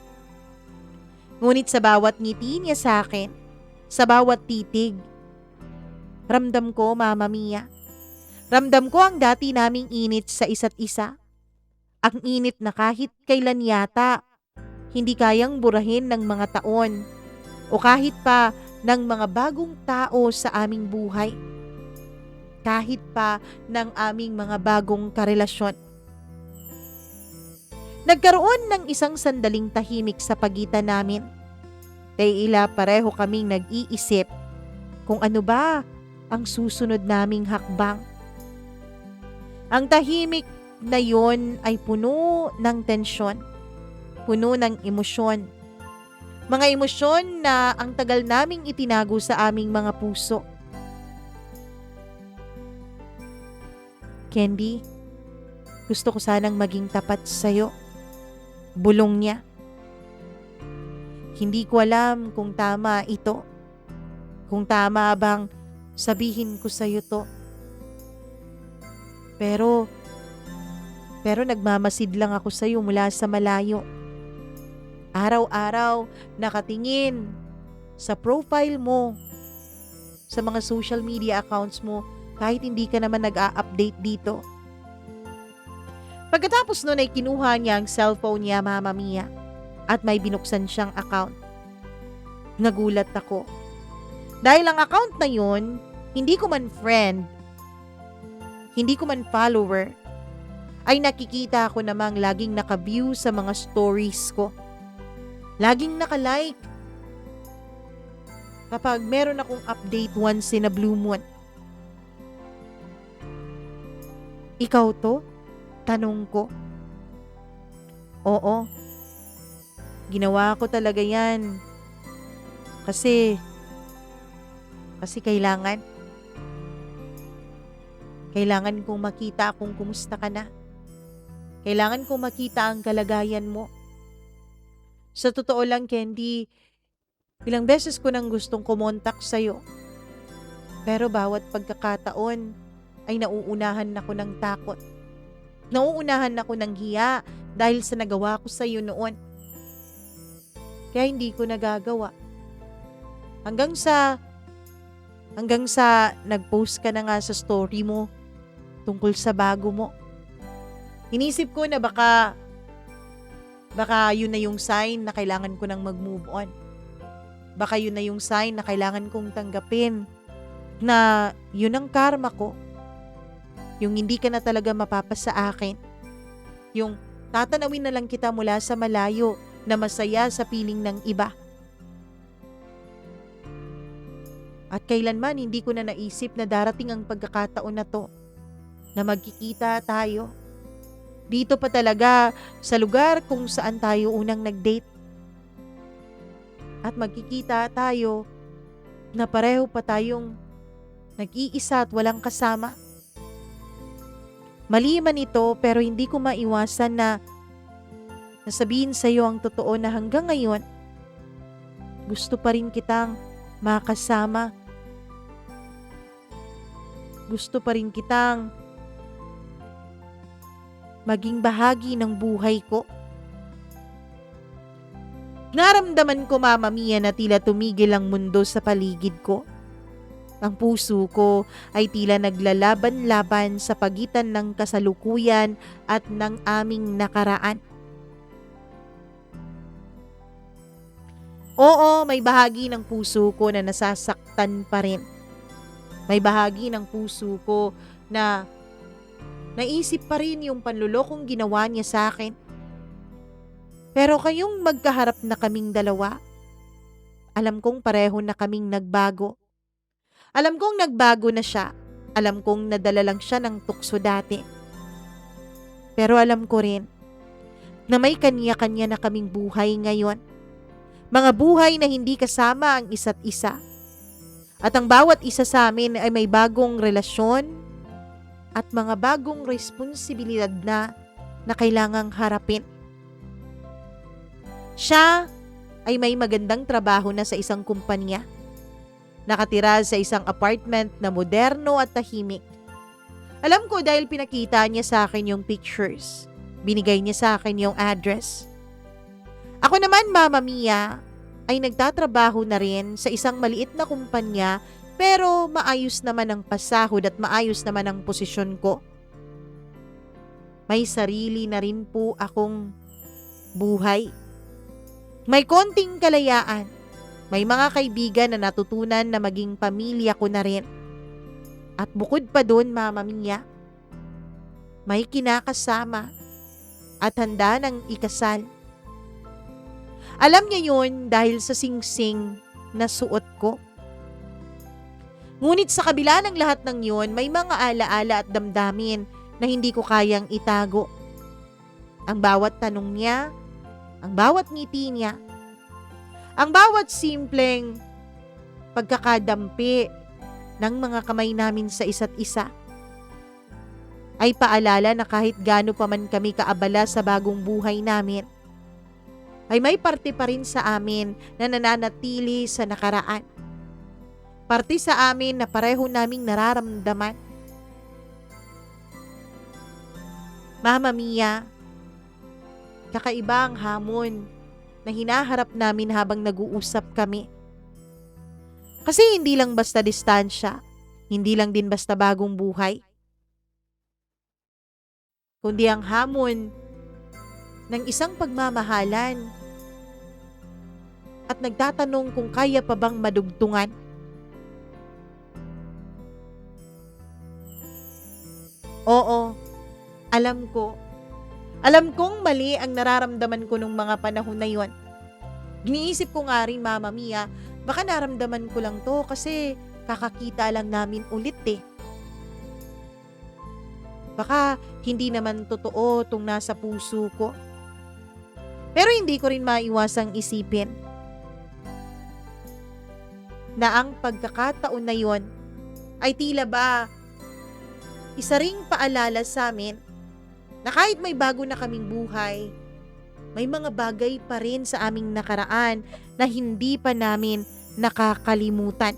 Ngunit sa bawat ngiti niya sa akin, sa bawat titig, ramdam ko, Mama Mia. Ramdam ko ang dati naming init sa isa't isa. Ang init na kahit kailan yata, hindi kayang burahin ng mga taon o kahit pa ng mga bagong tao sa aming buhay. Kahit pa ng aming mga bagong karelasyon. Nagkaroon ng isang sandaling tahimik sa pagitan namin. Tila pareho kaming nag-iisip kung ano ba ang susunod naming hakbang. Ang tahimik na yon ay puno ng tensyon, puno ng emosyon. Mga emosyon na ang tagal naming itinago sa aming mga puso. Candy, gusto ko sanang maging tapat sa'yo. Bulong niya. Hindi ko alam kung tama ito. Kung tama bang sabihin ko sa'yo to. Pero nagmamasid lang ako sa'yo mula sa malayo. Araw-araw nakatingin sa profile mo, sa mga social media accounts mo, kahit hindi ka naman nag-a-update dito. Pagkatapos nun ay kinuha niya ang cellphone niya, Mama Mia, at may binuksan siyang account. Nagulat ako. Dahil ang account na yun, hindi ko man friend, hindi ko man follower, ay nakikita ko namang laging naka-view sa mga stories ko. Laging naka-like. Kapag meron akong update once in a blue moon. Ikaw to? Tanong ko. Oo. Ginawa ko talaga yan. Kasi kailangan. Kailangan kong makita kung kumusta ka na. Kailangan kong makita ang kalagayan mo. Sa totoo lang, Candy, ilang beses ko nang gustong kumontak sa'yo. Pero bawat pagkakataon ay nauunahan ako ng takot. Nauunahan ako ng hiya dahil sa nagawa ko sa'yo noon. Kaya hindi ko nagagawa. Hanggang sa nag-post ka na nga sa story mo tungkol sa bago mo. Inisip ko na baka yun na yung sign na kailangan ko nang mag-move on. Baka yun na yung sign na kailangan kong tanggapin na yun ang karma ko. Yung hindi ka na talaga mapapasa akin. Yung tatanawin na lang kita mula sa malayo na masaya sa piling ng iba. At kailanman hindi ko na naisip na darating ang pagkakataon na to na magkikita tayo. Dito pa talaga sa lugar kung saan tayo unang nag-date. At magkikita tayo na pareho pa tayong nag-iisa at walang kasama. Mali man ito pero hindi ko maiwasan na nasabihin sa iyo ang totoo na hanggang ngayon gusto pa rin kitang makasama. Gusto pa rin kitang maging bahagi ng buhay ko. Naramdaman ko, Mama Mia, na tila tumigil ang mundo sa paligid ko. Ang puso ko ay tila naglalaban-laban sa pagitan ng kasalukuyan at ng aming nakaraan. Oo, may bahagi ng puso ko na nasasaktan pa rin. May bahagi ng puso ko na naisip pa rin yung panlulokong ginawa niya sa akin. Pero kayong magkaharap na kaming dalawa, alam kong pareho na kaming nagbago. Alam kong nagbago na siya. Alam kong nadala lang siya ng tukso dati. Pero alam ko rin na may kanya-kanya na kaming buhay ngayon. Mga buhay na hindi kasama ang isa't isa. At ang bawat isa sa amin ay may bagong relasyon at mga bagong responsibilidad na kailangang harapin. Siya ay may magandang trabaho na sa isang kumpanya. Nakatira sa isang apartment na moderno at tahimik. Alam ko dahil pinakita niya sa akin yung pictures. Binigay niya sa akin yung address. Ako naman, Mama Mia, ay nagtatrabaho na rin sa isang maliit na kumpanya pero maayos naman ang pasahod at maayos naman ang posisyon ko. May sarili na rin po akong buhay. May konting kalayaan. May mga kaibigan na natutunan na maging pamilya ko na rin. At bukod pa doon, Mama Mia, may kinakasama at handa ng ikasal. Alam niya yun dahil sa singsing na suot ko. Ngunit sa kabila ng lahat ng yun, may mga alaala at damdamin na hindi ko kayang itago. Ang bawat tanong niya, ang bawat ngiti niya, ang bawat simpleng pagkakadampi ng mga kamay namin sa isa't isa ay paalala na kahit gaano pa man kami kaabala sa bagong buhay namin, ay may parte pa rin sa amin na nananatili sa nakaraan. Parte sa amin na pareho naming nararamdaman. Mama Mia, kakaiba ang hamon na hinaharap namin habang nag-uusap kami. Kasi hindi lang basta distansya, hindi lang din basta bagong buhay, kundi ang hamon ng isang pagmamahalan at nagtatanong kung kaya pa bang madugtungan. Oo, alam ko. Alam kong mali ang nararamdaman ko nung mga panahon na yon. Iniisip ko nga rin, Mama Mia, baka naramdaman ko lang to kasi kakakita lang namin ulit eh. Baka hindi naman totoo tong nasa puso ko. Pero hindi ko rin maiwasang isipin na ang pagkakataon na yon ay tila ba isa ring paalala sa amin na kahit may bago na kaming buhay, may mga bagay pa rin sa aming nakaraan na hindi pa namin nakakalimutan.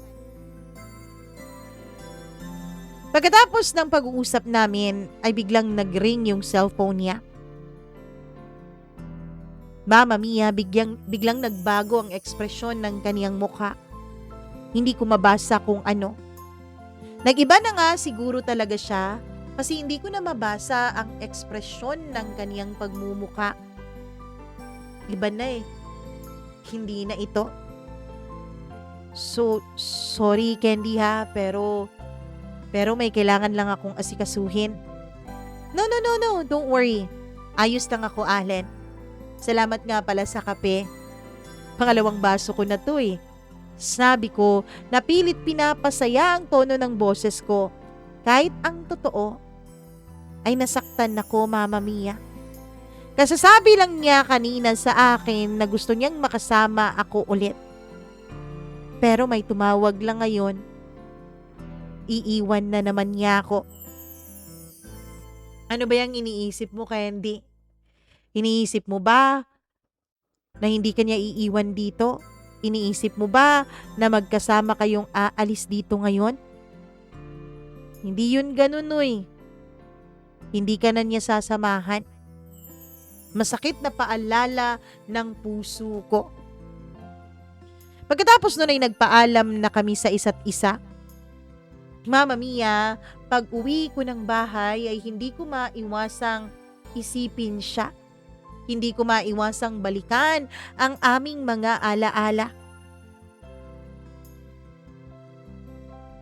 Pagkatapos ng pag-uusap namin ay biglang nag-ring yung cellphone niya. Mama Mia, biglang nagbago ang ekspresyon ng kaniyang mukha. Hindi ko mabasa kung ano. Nag-iba na nga siguro talaga siya kasi hindi ko na mabasa ang ekspresyon ng kaniyang pagmumuka. Iba na eh. Hindi na ito. So, sorry Candy ha, pero may kailangan lang akong asikasuhin. No, don't worry. Ayos lang ako, Allen. Salamat nga pala sa kape. Pangalawang baso ko na to eh. Sabi ko, napilit pinapasaya ang tono ng boses ko. Kahit ang totoo, ay nasaktan ako, Mama Mia. Kasasabi lang niya kanina sa akin na gusto niyang makasama ako ulit. Pero may tumawag lang ngayon. Iiwan na naman niya ako. Ano ba yung iniisip mo, Candy? Iniisip mo ba na hindi ka niya iiwan dito? Iniisip mo ba na magkasama kayong aalis dito ngayon? Hindi yun ganun, Noy. Hindi ka na niya sasamahan. Masakit na paalala ng puso ko. Pagkatapos nun ay nagpaalam na kami sa isa't isa. Mama Mia, pag uwi ko ng bahay ay hindi ko maiwasang isipin siya. Hindi ko maiwasang balikan ang aming mga alaala.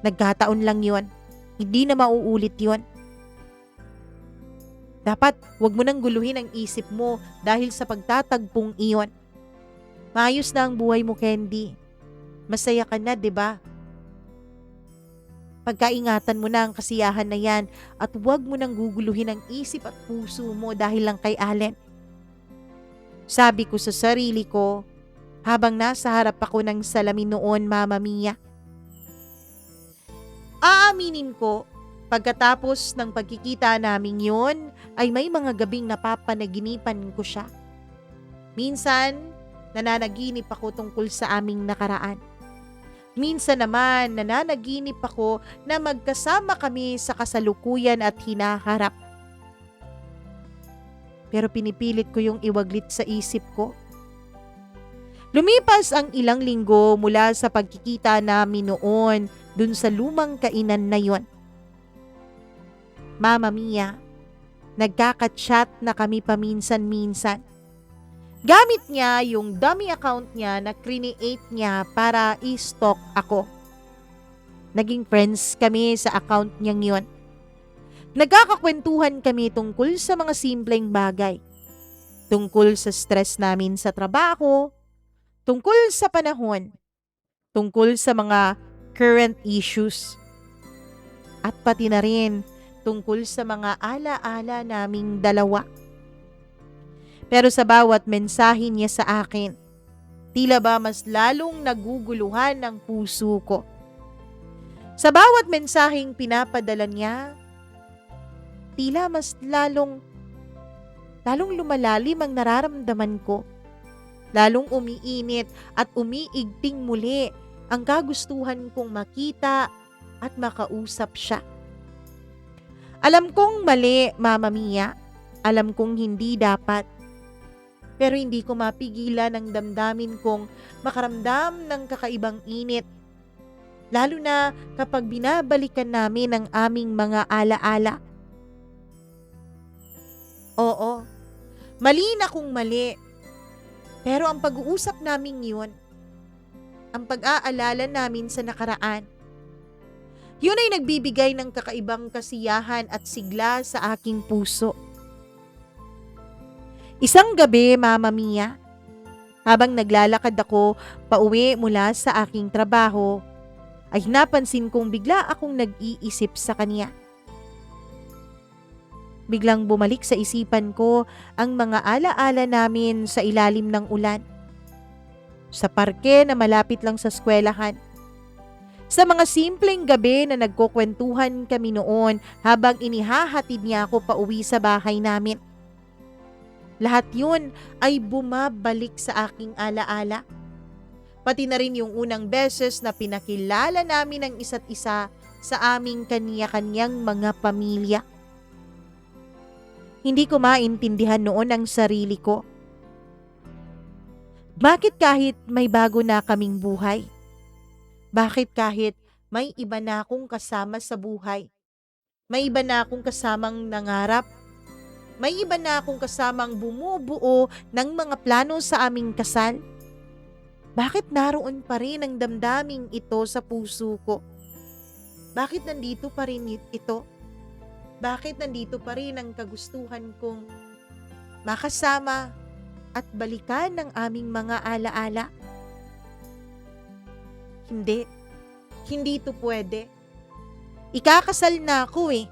Nagkataon lang yon. Hindi na mauulit yon. Dapat wag mo nang guluhin ang isip mo dahil sa pagtatagpong iyon. Maayos na ang buhay mo, Candy. Masaya ka na, 'di ba? Pagkaingatan mo na ang kasiyahan na yan at wag mo nang guguluhin ang isip at puso mo dahil lang kay Allen. Sabi ko sa sarili ko habang nasa harap ako ng salamin noon, Mama Mia. Aaminin ko, pagkatapos ng pagkikita naming yon ay may mga gabing napapanaginipan ko siya. Minsan, nananaginip ako tungkol sa aming nakaraan. Minsan naman, nananaginip ako na magkasama kami sa kasalukuyan at hinaharap. Pero pinipilit ko yung iwaglit sa isip ko. Lumipas ang ilang linggo mula sa pagkikita namin noon dun sa lumang kainan na yon. Mama Mia, nagkaka-chat na kami paminsan-minsan. Gamit niya yung dummy account niya na create niya para i-stalk ako. Naging friends kami sa account niyang yon. Nagkakakwentuhan kami tungkol sa mga simpleng bagay. Tungkol sa stress namin sa trabaho, tungkol sa panahon, tungkol sa mga current issues, at pati na rin tungkol sa mga ala-ala naming dalawa. Pero sa bawat mensahe niya sa akin, tila ba mas lalong naguguluhan ang puso ko. Sa bawat mensaheng pinapadala niya, tila mas lalong lumalalim ang nararamdaman ko. Lalong umiinit at umiigting muli ang kagustuhan kong makita at makausap siya. Alam kong mali, Mama Mia. Alam kong hindi dapat. Pero hindi ko mapigilan ang damdamin kong makaramdam ng kakaibang init. Lalo na kapag binabalikan namin ang aming mga ala-ala. Oo, mali na kung mali. Pero ang pag-uusap namin yun, ang pag-aalala namin sa nakaraan, yun ay nagbibigay ng kakaibang kasiyahan at sigla sa aking puso. Isang gabi, Mama Mia, habang naglalakad ako pauwi mula sa aking trabaho, ay napansin kong bigla akong nag-iisip sa kanya. Biglang bumalik sa isipan ko ang mga ala-ala namin sa ilalim ng ulan. Sa parke na malapit lang sa eskwelahan. Sa mga simpleng gabi na nagkukwentuhan kami noon habang inihahatid niya ako pauwi sa bahay namin. Lahat yun ay bumabalik sa aking ala-ala. Pati na rin yung unang beses na pinakilala namin ang isa't isa sa aming kaniya-kanyang mga pamilya. Hindi ko maintindihan noon ang sarili ko. Bakit kahit may bago na kaming buhay? Bakit kahit may iba na akong kasama sa buhay? May iba na akong kasamang nangarap? May iba na akong kasamang bumubuo ng mga plano sa aming kasal? Bakit naroon pa rin ang damdaming ito sa puso ko? Bakit nandito pa rin ito? Bakit nandito pa rin ang kagustuhan kong makasama at balikan ng aming mga ala-ala? Hindi ito pwede. Ikakasal na ako eh.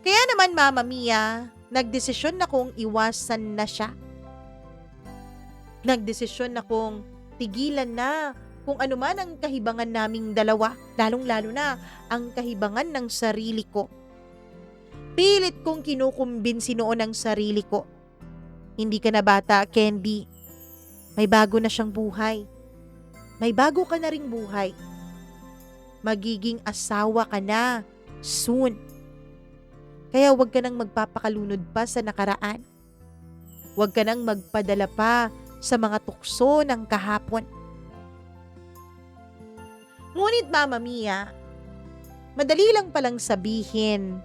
Kaya naman, Mama Mia, nagdesisyon na kong iwasan na siya. Nagdesisyon na kong tigilan na kung ano man ang kahibangan naming dalawa, lalong-lalo na ang kahibangan ng sarili ko. Pilit kong kinukumbinsi noon ang sarili ko. Hindi ka na bata, Candy. May bago na siyang buhay. May bago ka na ring buhay. Magiging asawa ka na soon. Kaya huwag ka nang magpapakalunod pa sa nakaraan. Huwag ka nang magpadala pa sa mga tukso ng kahapon. Ngunit, Mama Mia, madali lang palang sabihin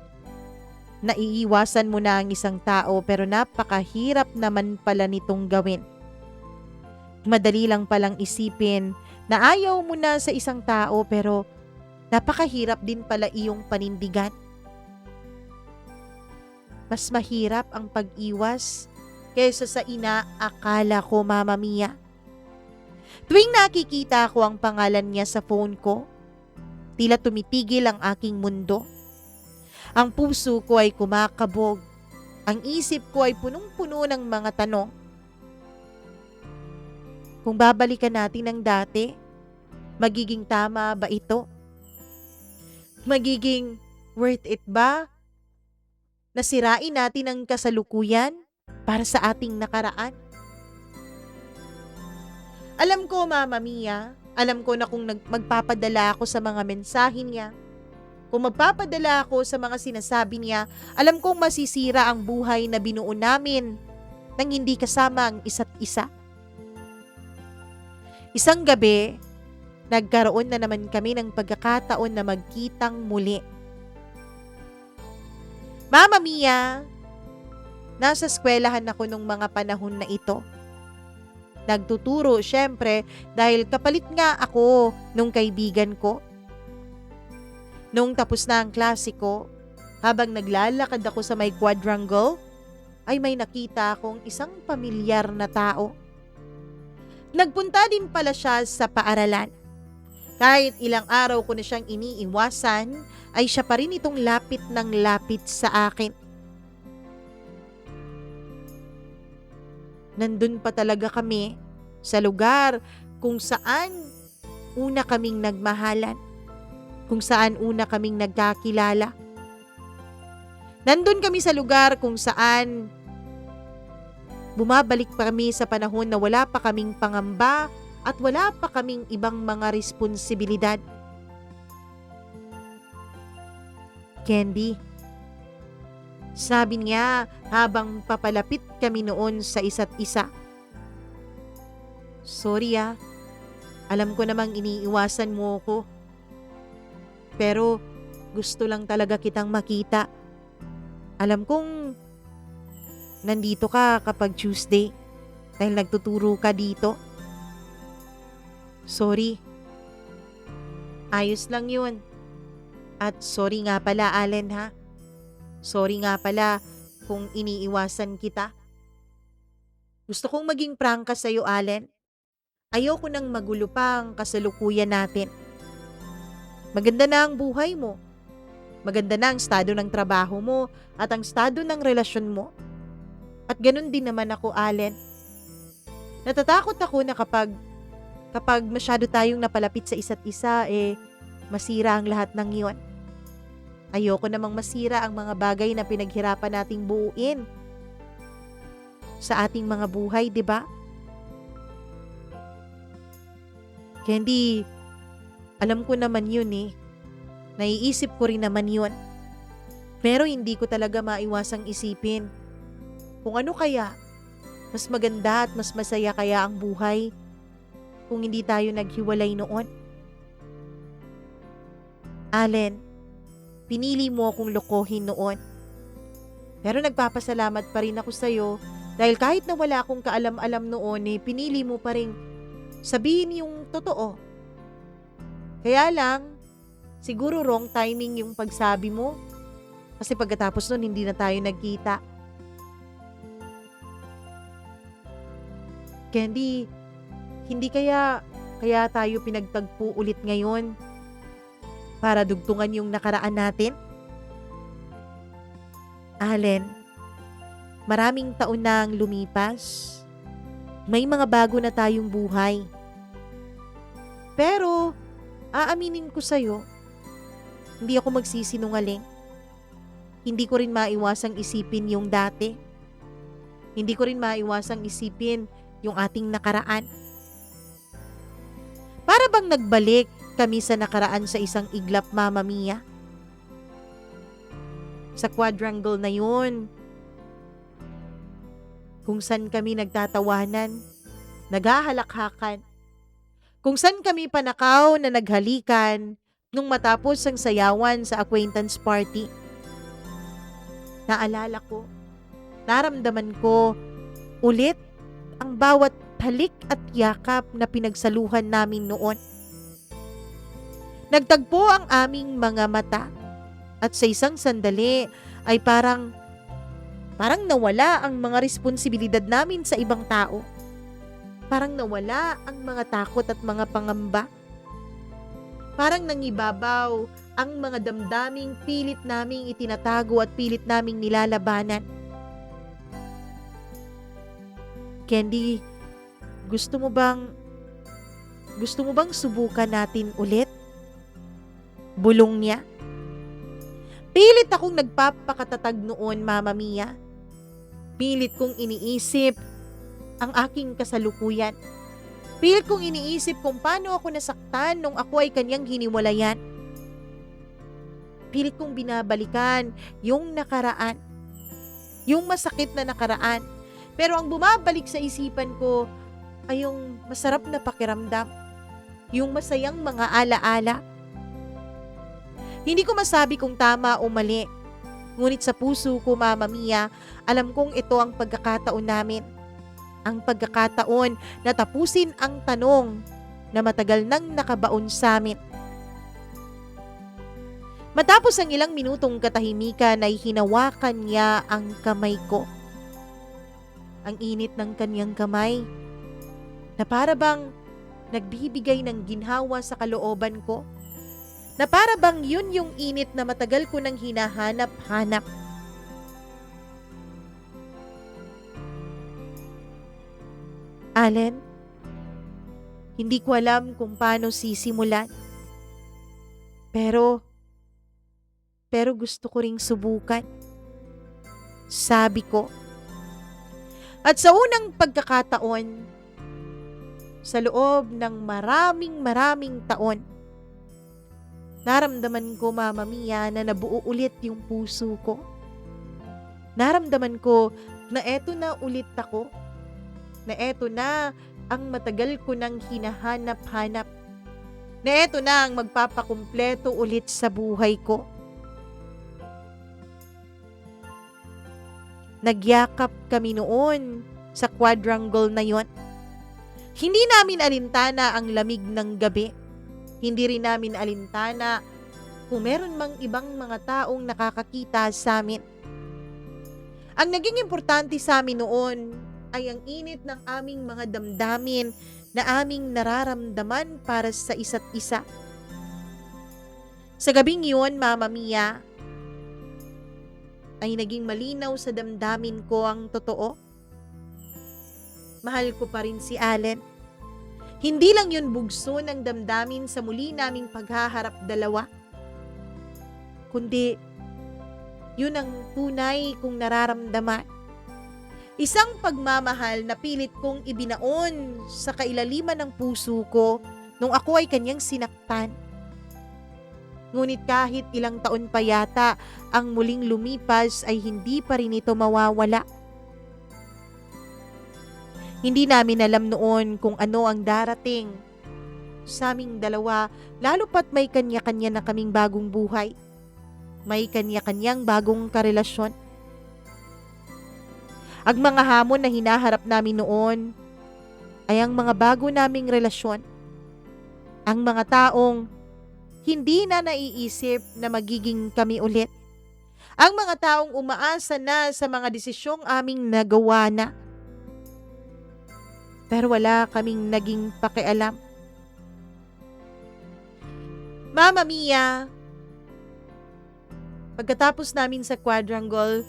na iiwasan mo na ang isang tao pero napakahirap naman pala nitong gawin. Madali lang palang isipin na ayaw mo na sa isang tao pero napakahirap din pala iyong panindigan. Mas mahirap ang pag-iwas kaysa sa inaakala ko, Mama Mia. Tuwing nakikita ko ang pangalan niya sa phone ko, tila tumitigil ang aking mundo. Ang puso ko ay kumakabog. Ang isip ko ay punong-puno ng mga tanong. Kung babalikan natin ang dati, magiging tama ba ito? Magiging worth it ba na sirain natin ang kasalukuyan para sa ating nakaraan? Alam ko, Mama Mia, alam ko na kung magpapadala ako sa mga mensahe niya, kung magpapadala ako sa mga sinasabi niya, alam kong masisira ang buhay na binuo namin nang hindi kasama ang isa't isa. Isang gabi, nagkaroon na naman kami ng pagkakataon na magkitang muli. Mama Mia, nasa eskwelahan ako nung mga panahon na ito. Nagtuturo syempre dahil kapalit nga ako nung kaibigan ko. Nung tapos na ang klase ko, habang naglalakad ako sa may quadrangle, ay may nakita akong isang pamilyar na tao. Nagpunta din pala siya sa paaralan. Kahit ilang araw ko na siyang iniiwasan, ay siya pa rin itong lapit ng lapit sa akin. Nandun pa talaga kami sa lugar kung saan una kaming nagmahalan, kung saan una kaming nagkakilala. Nandun kami sa lugar kung saan bumabalik pa kami sa panahon na wala pa kaming pangamba at wala pa kaming ibang mga responsibilidad. Candy, sabi niya habang papalapit kami noon sa isa't isa. Sorry alam ko namang iniiwasan mo ko. Pero gusto lang talaga kitang makita. Alam kong nandito ka kapag Tuesday dahil nagtuturo ka dito. Sorry. Ayos lang yun. At sorry nga pala, Allen ha. Sorry nga pala kung iniiwasan kita. Gusto kong maging prangka sa'yo, Allen. Ayoko nang magulo pa ang kasalukuyan natin. Maganda na ang buhay mo. Maganda na ang estado ng trabaho mo at ang estado ng relasyon mo. At ganun din naman ako, Allen. Natatakot ako na kapag masyado tayong napalapit sa isa't isa, masira ang lahat ng iyon. Ayoko namang masira ang mga bagay na pinaghirapan nating buuin sa ating mga buhay, di ba? Candy, alam ko naman yun Naiisip ko rin naman yun. Pero hindi ko talaga maiwasang isipin kung ano kaya mas maganda at mas masaya kaya ang buhay kung hindi tayo naghiwalay noon. Allen, pinili mo akong lokohin noon. Pero nagpapasalamat pa rin ako sa'yo dahil kahit na wala akong kaalam-alam noon, pinili mo pa rin sabihin yung totoo. Kaya lang, siguro wrong timing yung pagsabi mo. Kasi pagkatapos nun, hindi na tayo nagkita. Candy, hindi kaya tayo pinagtagpo ulit ngayon para dugtungan yung nakaraan natin? Allen, maraming taon na ang lumipas. May mga bago na tayong buhay. Pero, aaminin ko sa'yo, hindi ako magsisinungaling. Hindi ko rin maiwasang isipin yung dati. Hindi ko rin maiwasang isipin yung ating nakaraan. Para bang nagbalik kami sa nakaraan sa isang iglap, Mama Mia? Sa quadrangle na yun, kung saan kami nagtatawanan, naghahalakhakan, kung saan kami panakaw na naghalikan nung matapos ang sayawan sa acquaintance party. Naalala ko, naramdaman ko ulit ang bawat halik at yakap na pinagsaluhan namin noon. Nagtagpo ang aming mga mata at sa isang sandali ay parang nawala ang mga responsibilidad namin sa ibang tao. Parang nawala ang mga takot at mga pangamba. Parang nangibabaw ang mga damdaming pilit naming itinatago at pilit naming nilalabanan. Candy, gusto mo bang subukan natin ulit? Bulong niya. Pilit akong nagpapakatatag noon, Mama Mia. Pilit kong iniisip ang aking kasalukuyan. Pilit kong iniisip kung paano ako nasaktan nung ako ay kanyang hiniwalayan. Pilit kong binabalikan yung nakaraan. Yung masakit na nakaraan. Pero ang bumabalik sa isipan ko ay yung masarap na pakiramdam, yung masayang mga alaala. Hindi ko masabi kung tama o mali, ngunit sa puso ko, Mama Mia, alam kong ito ang pagkakataon namin. Ang pagkakataon na tapusin ang tanong na matagal nang nakabaon sa amin. Matapos ang ilang minutong katahimikan ay hinawakan niya ang kamay ko. Ang init ng kanyang kamay na para bang nagbibigay ng ginhawa sa kalooban ko. Na para bang yun yung init na matagal ko nang hinahanap-hanap. Allen, hindi ko alam kung paano sisimulan. Pero gusto ko ring subukan. Sabi ko. At sa unang pagkakataon, sa loob ng maraming taon, naramdaman ko, Mama Mia, na nabuo ulit yung puso ko. Naramdaman ko na eto na ulit ako. Na eto na ang matagal ko nang hinahanap-hanap. Na eto na ang magpapakumpleto ulit sa buhay ko. Nagyakap kami noon sa quadrangle na yon. Hindi namin alintana ang lamig ng gabi. Hindi rin namin alintana kung meron mang ibang mga taong nakakakita sa amin. Ang naging importante sa amin noon ay ang init ng aming mga damdamin na aming nararamdaman para sa isa't isa. Sa gabing yun, Mama Mia, ay naging malinaw sa damdamin ko ang totoo. Mahal ko pa rin si Allen. Hindi lang yun bugso ng damdamin sa muli naming paghaharap dalawa, kundi yun ang tunay kong nararamdaman. Isang pagmamahal na pilit kong ibinaon sa kailaliman ng puso ko nung ako ay kanyang sinaktan. Ngunit kahit ilang taon pa yata ang muling lumipas ay hindi pa rin ito mawawala. Hindi namin alam noon kung ano ang darating sa aming dalawa, lalo pat may kanya-kanya na kaming bagong buhay. May kanya-kanyang bagong karelasyon. Ang mga hamon na hinaharap namin noon ay ang mga bago naming relasyon. Ang mga taong hindi na naiisip na magiging kami ulit. Ang mga taong umaasa na sa mga desisyong aming nagawa na. Pero wala kaming naging pakialam. Mama Mia, pagkatapos namin sa quadrangle,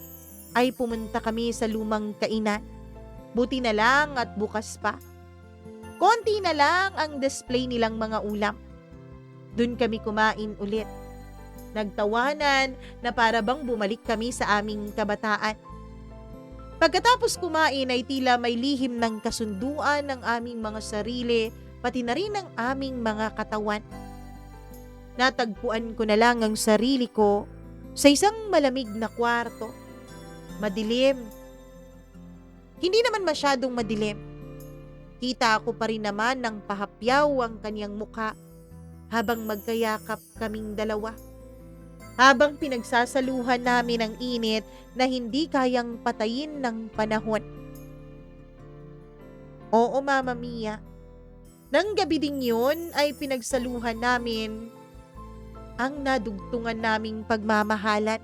ay pumunta kami sa lumang kainan. Buti na lang at bukas pa. Konti na lang ang display nilang mga ulam. Doon kami kumain ulit. Nagtawanan na para bang bumalik kami sa aming kabataan. Pagkatapos kumain ay tila may lihim ng kasunduan ng aming mga sarili, pati na rin ang aming mga katawan. Natagpuan ko na lang ang sarili ko sa isang malamig na kwarto. Madilim. Hindi naman masyadong madilim. Kita ko pa rin naman ng pahapyaw ang kanyang mukha habang magkayakap kaming dalawa. Habang pinagsasaluhan namin ang init na hindi kayang patayin ng panahon. Oo, Mama Mia. Nang gabi ding yun ay pinagsaluhan namin ang nadugtungan naming pagmamahalan.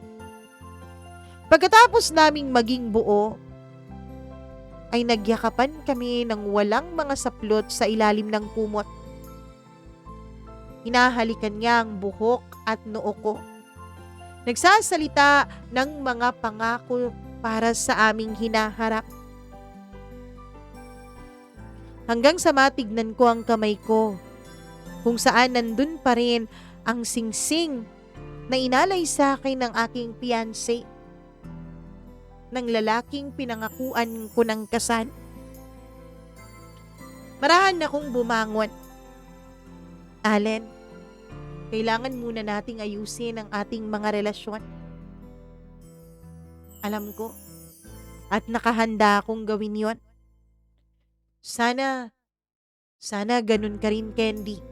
Pagkatapos naming maging buo, ay nagyakapan kami ng walang mga saplot sa ilalim ng kumot. Hinahalikan niya ang buhok at noo ko. Nagsasalita ng mga pangako para sa aming hinaharap. Hanggang sa matignan ko ang kamay ko, kung saan nandun pa rin ang singsing na inalay sa akin ng aking fiancé, ng lalaking pinangakuan ko ng kasal. Marahan akong bumangon. Allen, kailangan muna nating ayusin ang ating mga relasyon. Alam ko at nakahanda akong gawin yon. Sana Sana ganun ka rin, Candy.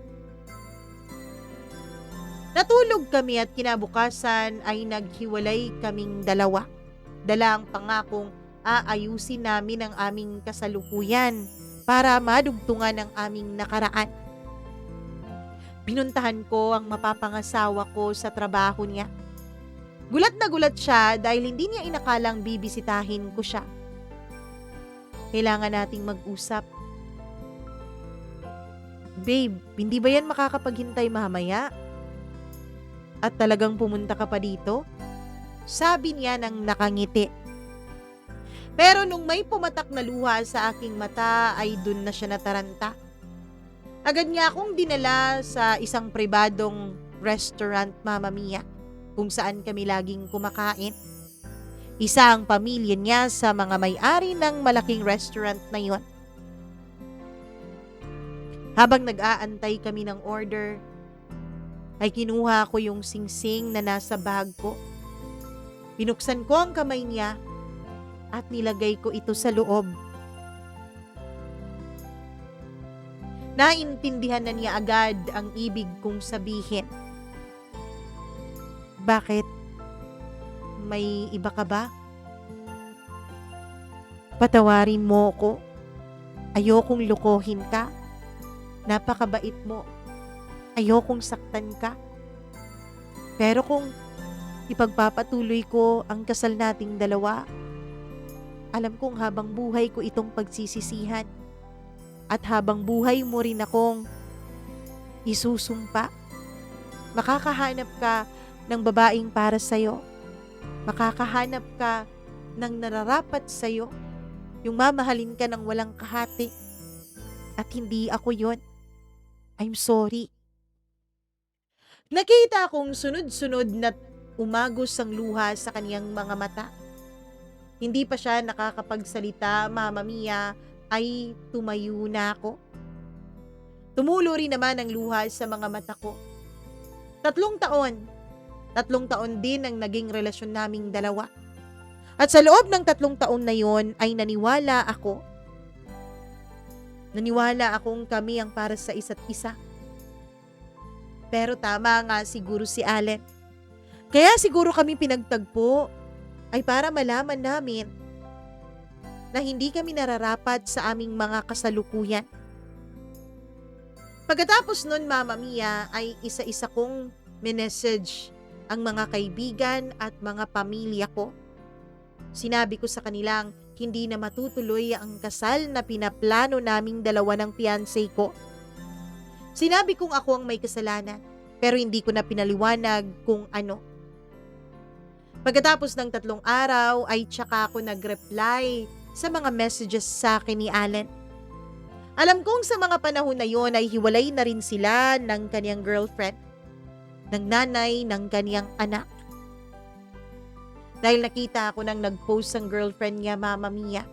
Natulog kami at kinabukasan ay naghiwalay kaming dalawa. Dala ang pangakong aayusin namin ang aming kasalukuyan para madugtungan ang aming nakaraan. Pinuntahan ko ang mapapangasawa ko sa trabaho niya. Gulat na gulat siya dahil hindi niya inakalang bibisitahin ko siya. Kailangan nating mag-usap. Babe, hindi ba yan makakapaghintay mamaya? At talagang pumunta ka pa dito? Sabi niya nang nakangiti. Pero nung may pumatak na luha sa aking mata ay dun na siya nataranta. Agad niya akong dinala sa isang pribadong restaurant, Mama Mia, kung saan kami laging kumakain. Isa ang pamilya niya sa mga may-ari ng malaking restaurant na yon. Habang nag-aantay kami ng order, ay kinuha ko yung singsing na nasa bag ko. Binuksan ko ang kamay niya at nilagay ko ito sa loob. Naintindihan na niya agad ang ibig kong sabihin. Bakit? May iba ka ba? Patawarin mo ko. Ayokong lukohin ka. Napakabait mo. Ayokong saktan ka. Pero kung ipagpapatuloy ko ang kasal nating dalawa, alam kong habang buhay ko itong pagsisisihan. At habang buhay mo rin akong isusumpa. Makakahanap ka ng babaeng para sa'yo. Makakahanap ka ng nararapat sa'yo. Yung mamahalin ka ng walang kahati. At hindi ako yon. I'm sorry. Nakita kong sunod-sunod na umagos ang luha sa kaniyang mga mata. Hindi pa siya nakakapagsalita, Mama Mia, ay tumayo na ako. Tumulo rin naman ang luha sa mga mata ko. 3 taon. 3 taon din ang naging relasyon naming dalawa. At sa loob ng 3 taon na yon ay naniwala ako. Naniwala akong kami ang para sa isa't isa. Pero tama nga siguro si Allen. Kaya siguro kami pinagtagpo ay para malaman namin na hindi kami nararapat sa aming mga kasalukuyan. Pagkatapos nun, Mama Mia, ay isa-isa kong minessage ang mga kaibigan at mga pamilya ko. Sinabi ko sa kanilang hindi na matutuloy ang kasal na pinaplano naming dalawa ng fiancé ko. Sinabi kong ako ang may kasalanan, pero hindi ko na pinaliwanag kung ano. Pagkatapos ng 3 araw ay tsaka ako nag-reply sa mga messages sa akin ni Allen. Alam kong sa mga panahon na yon ay hiwalay na rin sila ng kaniyang girlfriend, ng nanay ng kaniyang anak. Dahil nakita ako nang nag-post ang girlfriend niya, Mama Mia.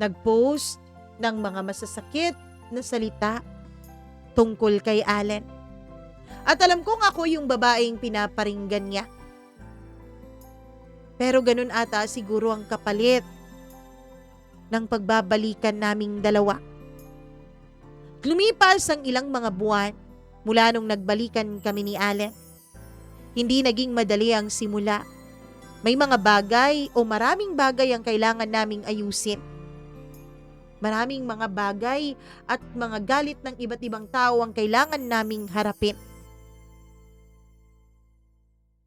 Nag-post ng mga masasakit na salita tungkol kay Allen. At alam kong ako yung babaeng pinaparinggan niya. Pero ganun ata siguro ang kapalit ng pagbabalikan naming dalawa. Lumipas ang ilang mga buwan mula nung nagbalikan kami ni Allen. Hindi naging madali ang simula. May mga bagay o maraming bagay ang kailangan naming ayusin. Maraming mga bagay at mga galit ng iba't ibang tao ang kailangan naming harapin.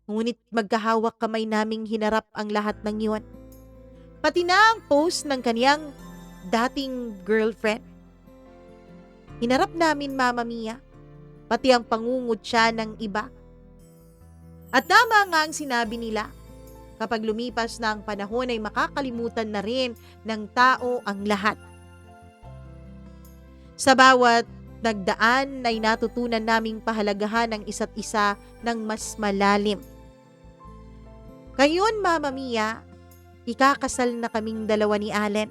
Ngunit magkahawak kamay naming hinarap ang lahat ng iyon. Pati na ang post ng kaniyang dating girlfriend. Hinarap namin, Mama Mia, pati ang pangungot siya ng iba. At tama nga ang sinabi nila, kapag lumipas na ang panahon ay makakalimutan na rin ng tao ang lahat. Sa bawat nagdaan ay natutunan naming pahalagahan ang isa't isa ng mas malalim. Ngayon, Mama Mia, ikakasal na kaming dalawa ni Allen.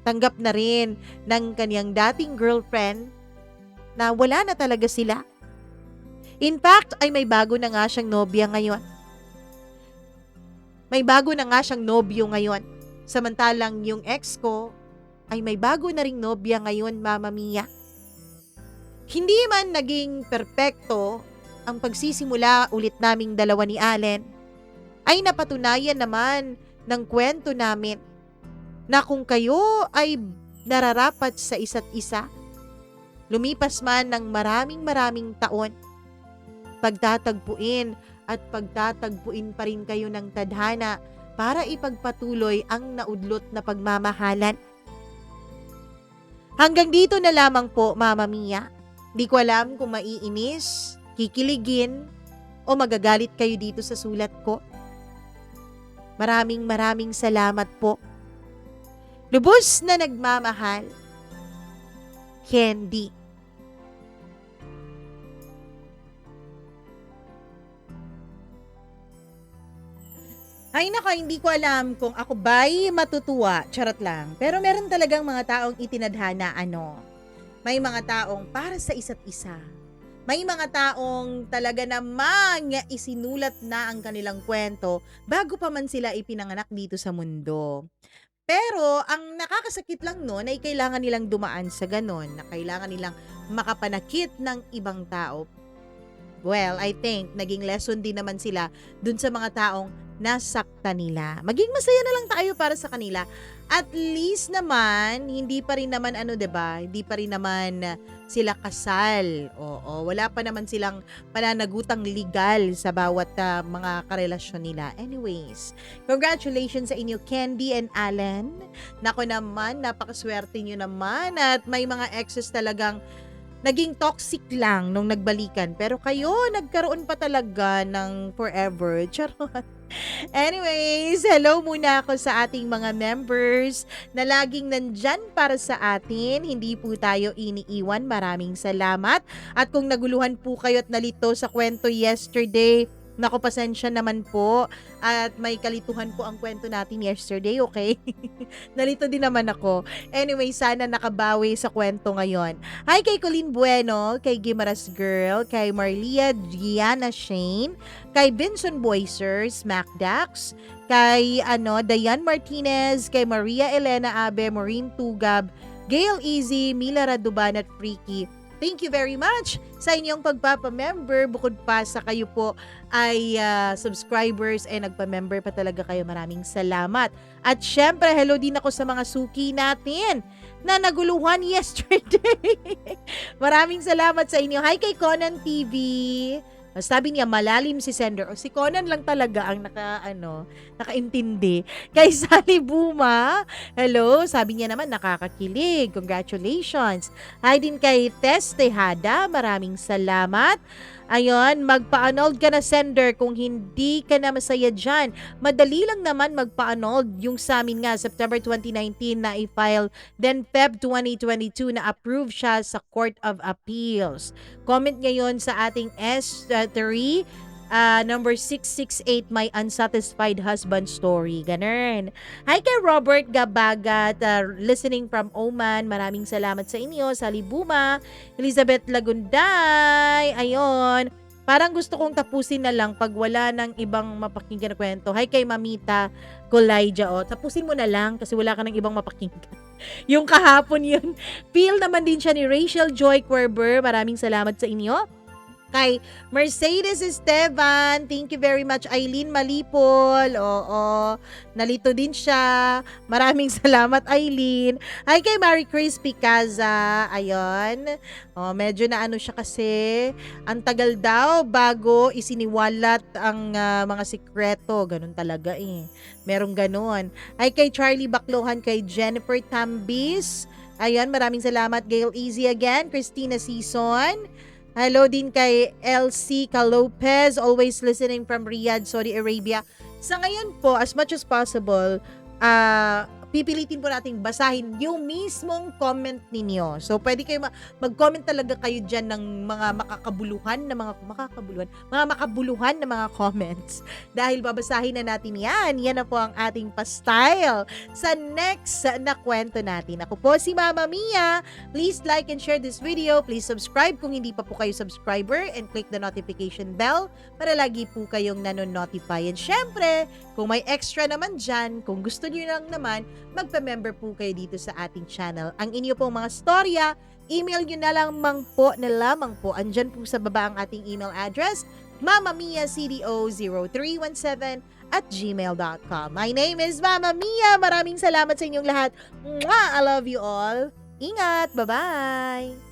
Tanggap na rin ng kaniyang dating girlfriend na wala na talaga sila. In fact, ay may bago na nga siyang nobya ngayon. May bago na nga siyang nobyo ngayon. Samantalang yung ex ko ay may bago na ring nobya ngayon, Mama Mia. Hindi man naging perpekto ang pagsisimula ulit naming dalawa ni Allen, ay napatunayan naman ng kwento namin na kung kayo ay nararapat sa isa't isa, lumipas man ng maraming taon, pagtatagpuin at pagtatagpuin pa rin kayo ng tadhana para ipagpatuloy ang naudlot na pagmamahalan. Hanggang dito na lamang po, Mama Mia. Di ko alam kung maiinis, kikiligin, o magagalit kayo dito sa sulat ko. Maraming salamat po. Lubos na nagmamahal, Candy. Ay naka, hindi ko alam kung ako ba'y matutuwa, charot lang. Pero meron talagang mga taong itinadhana May mga taong para sa isa't isa. May mga taong talaga namang isinulat na ang kanilang kwento bago pa man sila ipinanganak dito sa mundo. Pero ang nakakasakit lang nun ay kailangan nilang dumaan sa ganon, na kailangan nilang makapanakit ng ibang tao. Well, I think naging lesson din naman sila dun sa mga taong nasakta nila. Maging masaya na lang tayo para sa kanila. At least naman, hindi pa rin naman diba? Hindi pa rin naman sila kasal. Oo, wala pa naman silang pananagutang legal sa bawat mga karelasyon nila. Anyways, congratulations sa inyo, Candy and Allen. Nako naman, napakaswerte nyo naman at may mga exes talagang naging toxic lang nung nagbalikan. Pero kayo, nagkaroon pa talaga ng forever. Charot. Anyways, hello muna ako sa ating mga members na laging nandyan para sa atin. Hindi po tayo iniiwan. Maraming salamat. At kung naguluhan po kayo at nalito sa kwento yesterday, naku, pasensya naman po. At may kalituhan po ang kwento natin yesterday, okay? Nalito din naman ako. Anyway, sana nakabawi sa kwento ngayon. Hi kay Colleen Bueno, kay Gimaras Girl, kay Marlia Gianna Shane, kay Benson Boyser, Smack Dax, kay Dayan Martinez, kay Maria Elena Abe, Maureen Tugab, Gail Easy, Mila Raduban at Freaky. Thank you very much sa inyong pagpapamember. Bukod pa sa kayo po ay subscribers and nagpa-member pa talaga kayo. Maraming salamat. At syempre, hello din ako sa mga suki natin na naguluhan yesterday. Maraming salamat sa inyo. Hi kay Conan TV. Sabi niya, malalim si sender. O si Conan lang talaga ang nakaintindi. Kay Sally Buma, hello. Sabi niya naman, nakakakilig. Congratulations. Hi din kay Tess Tejada. Maraming salamat. Ayun, magpa-annulled ka na sender kung hindi ka na masaya dyan. Madali lang naman magpa-annulled. Yung sa amin nga, September 2019 na i-file, then Feb 2022 na approve siya sa Court of Appeals. Comment ngayon sa ating S3, number 668, My Unsatisfied Husband Story. Ganun. Hi kay Robert Gabagat, listening from Oman. Maraming salamat sa inyo. Sally Buma, Elizabeth Lagunday. Ayun. Parang gusto kong tapusin na lang pag wala ng ibang mapakinggan na kwento. Hi kay Mamita Kolaija. Tapusin mo na lang kasi wala ka ng ibang mapakinggan. Yung kahapon yun. Feel naman din siya ni Rachel Joy Querber. Maraming salamat sa inyo. Kay Mercedes Esteban, thank you very much. Eileen Malipol, oo, nalito din siya. Maraming salamat, Eileen. Hi kay Mary Chris Picaza, ayun. Medyo na siya kasi, ang tagal daw bago isiniwalat ang mga sikreto. Ganun talaga Merong ganun. Hi kay Charlie Baclohan, kay Jennifer Tambis. Ayun, maraming salamat. Gail Easy again, Christina Season. Hello din kay LC Calopez, always listening from Riyadh, Saudi Arabia. Sa ngayon po, as much as possible, pipilitin po nating basahin yung mismong comment ninyo. So, pwede kayo mag-comment talaga kayo dyan ng mga makakabuluhan na mga comments. Dahil babasahin na natin yan. Yan na po ang ating pa-style sa next na kwento natin. Ako po si Mama Mia. Please like and share this video. Please subscribe kung hindi pa po kayo subscriber and click the notification bell para lagi po kayong nanonotify. And syempre, kung may extra naman dyan, kung gusto nyo lang naman, magpa-member po kayo dito sa ating channel. Ang inyo pong mga storya, email nyo na lamang po. Andyan po sa baba ang ating email address, mamamiacdo0317@gmail.com. My name is Mama Mia. Maraming salamat sa inyong lahat. Mwah! I love you all. Ingat! Bye-bye!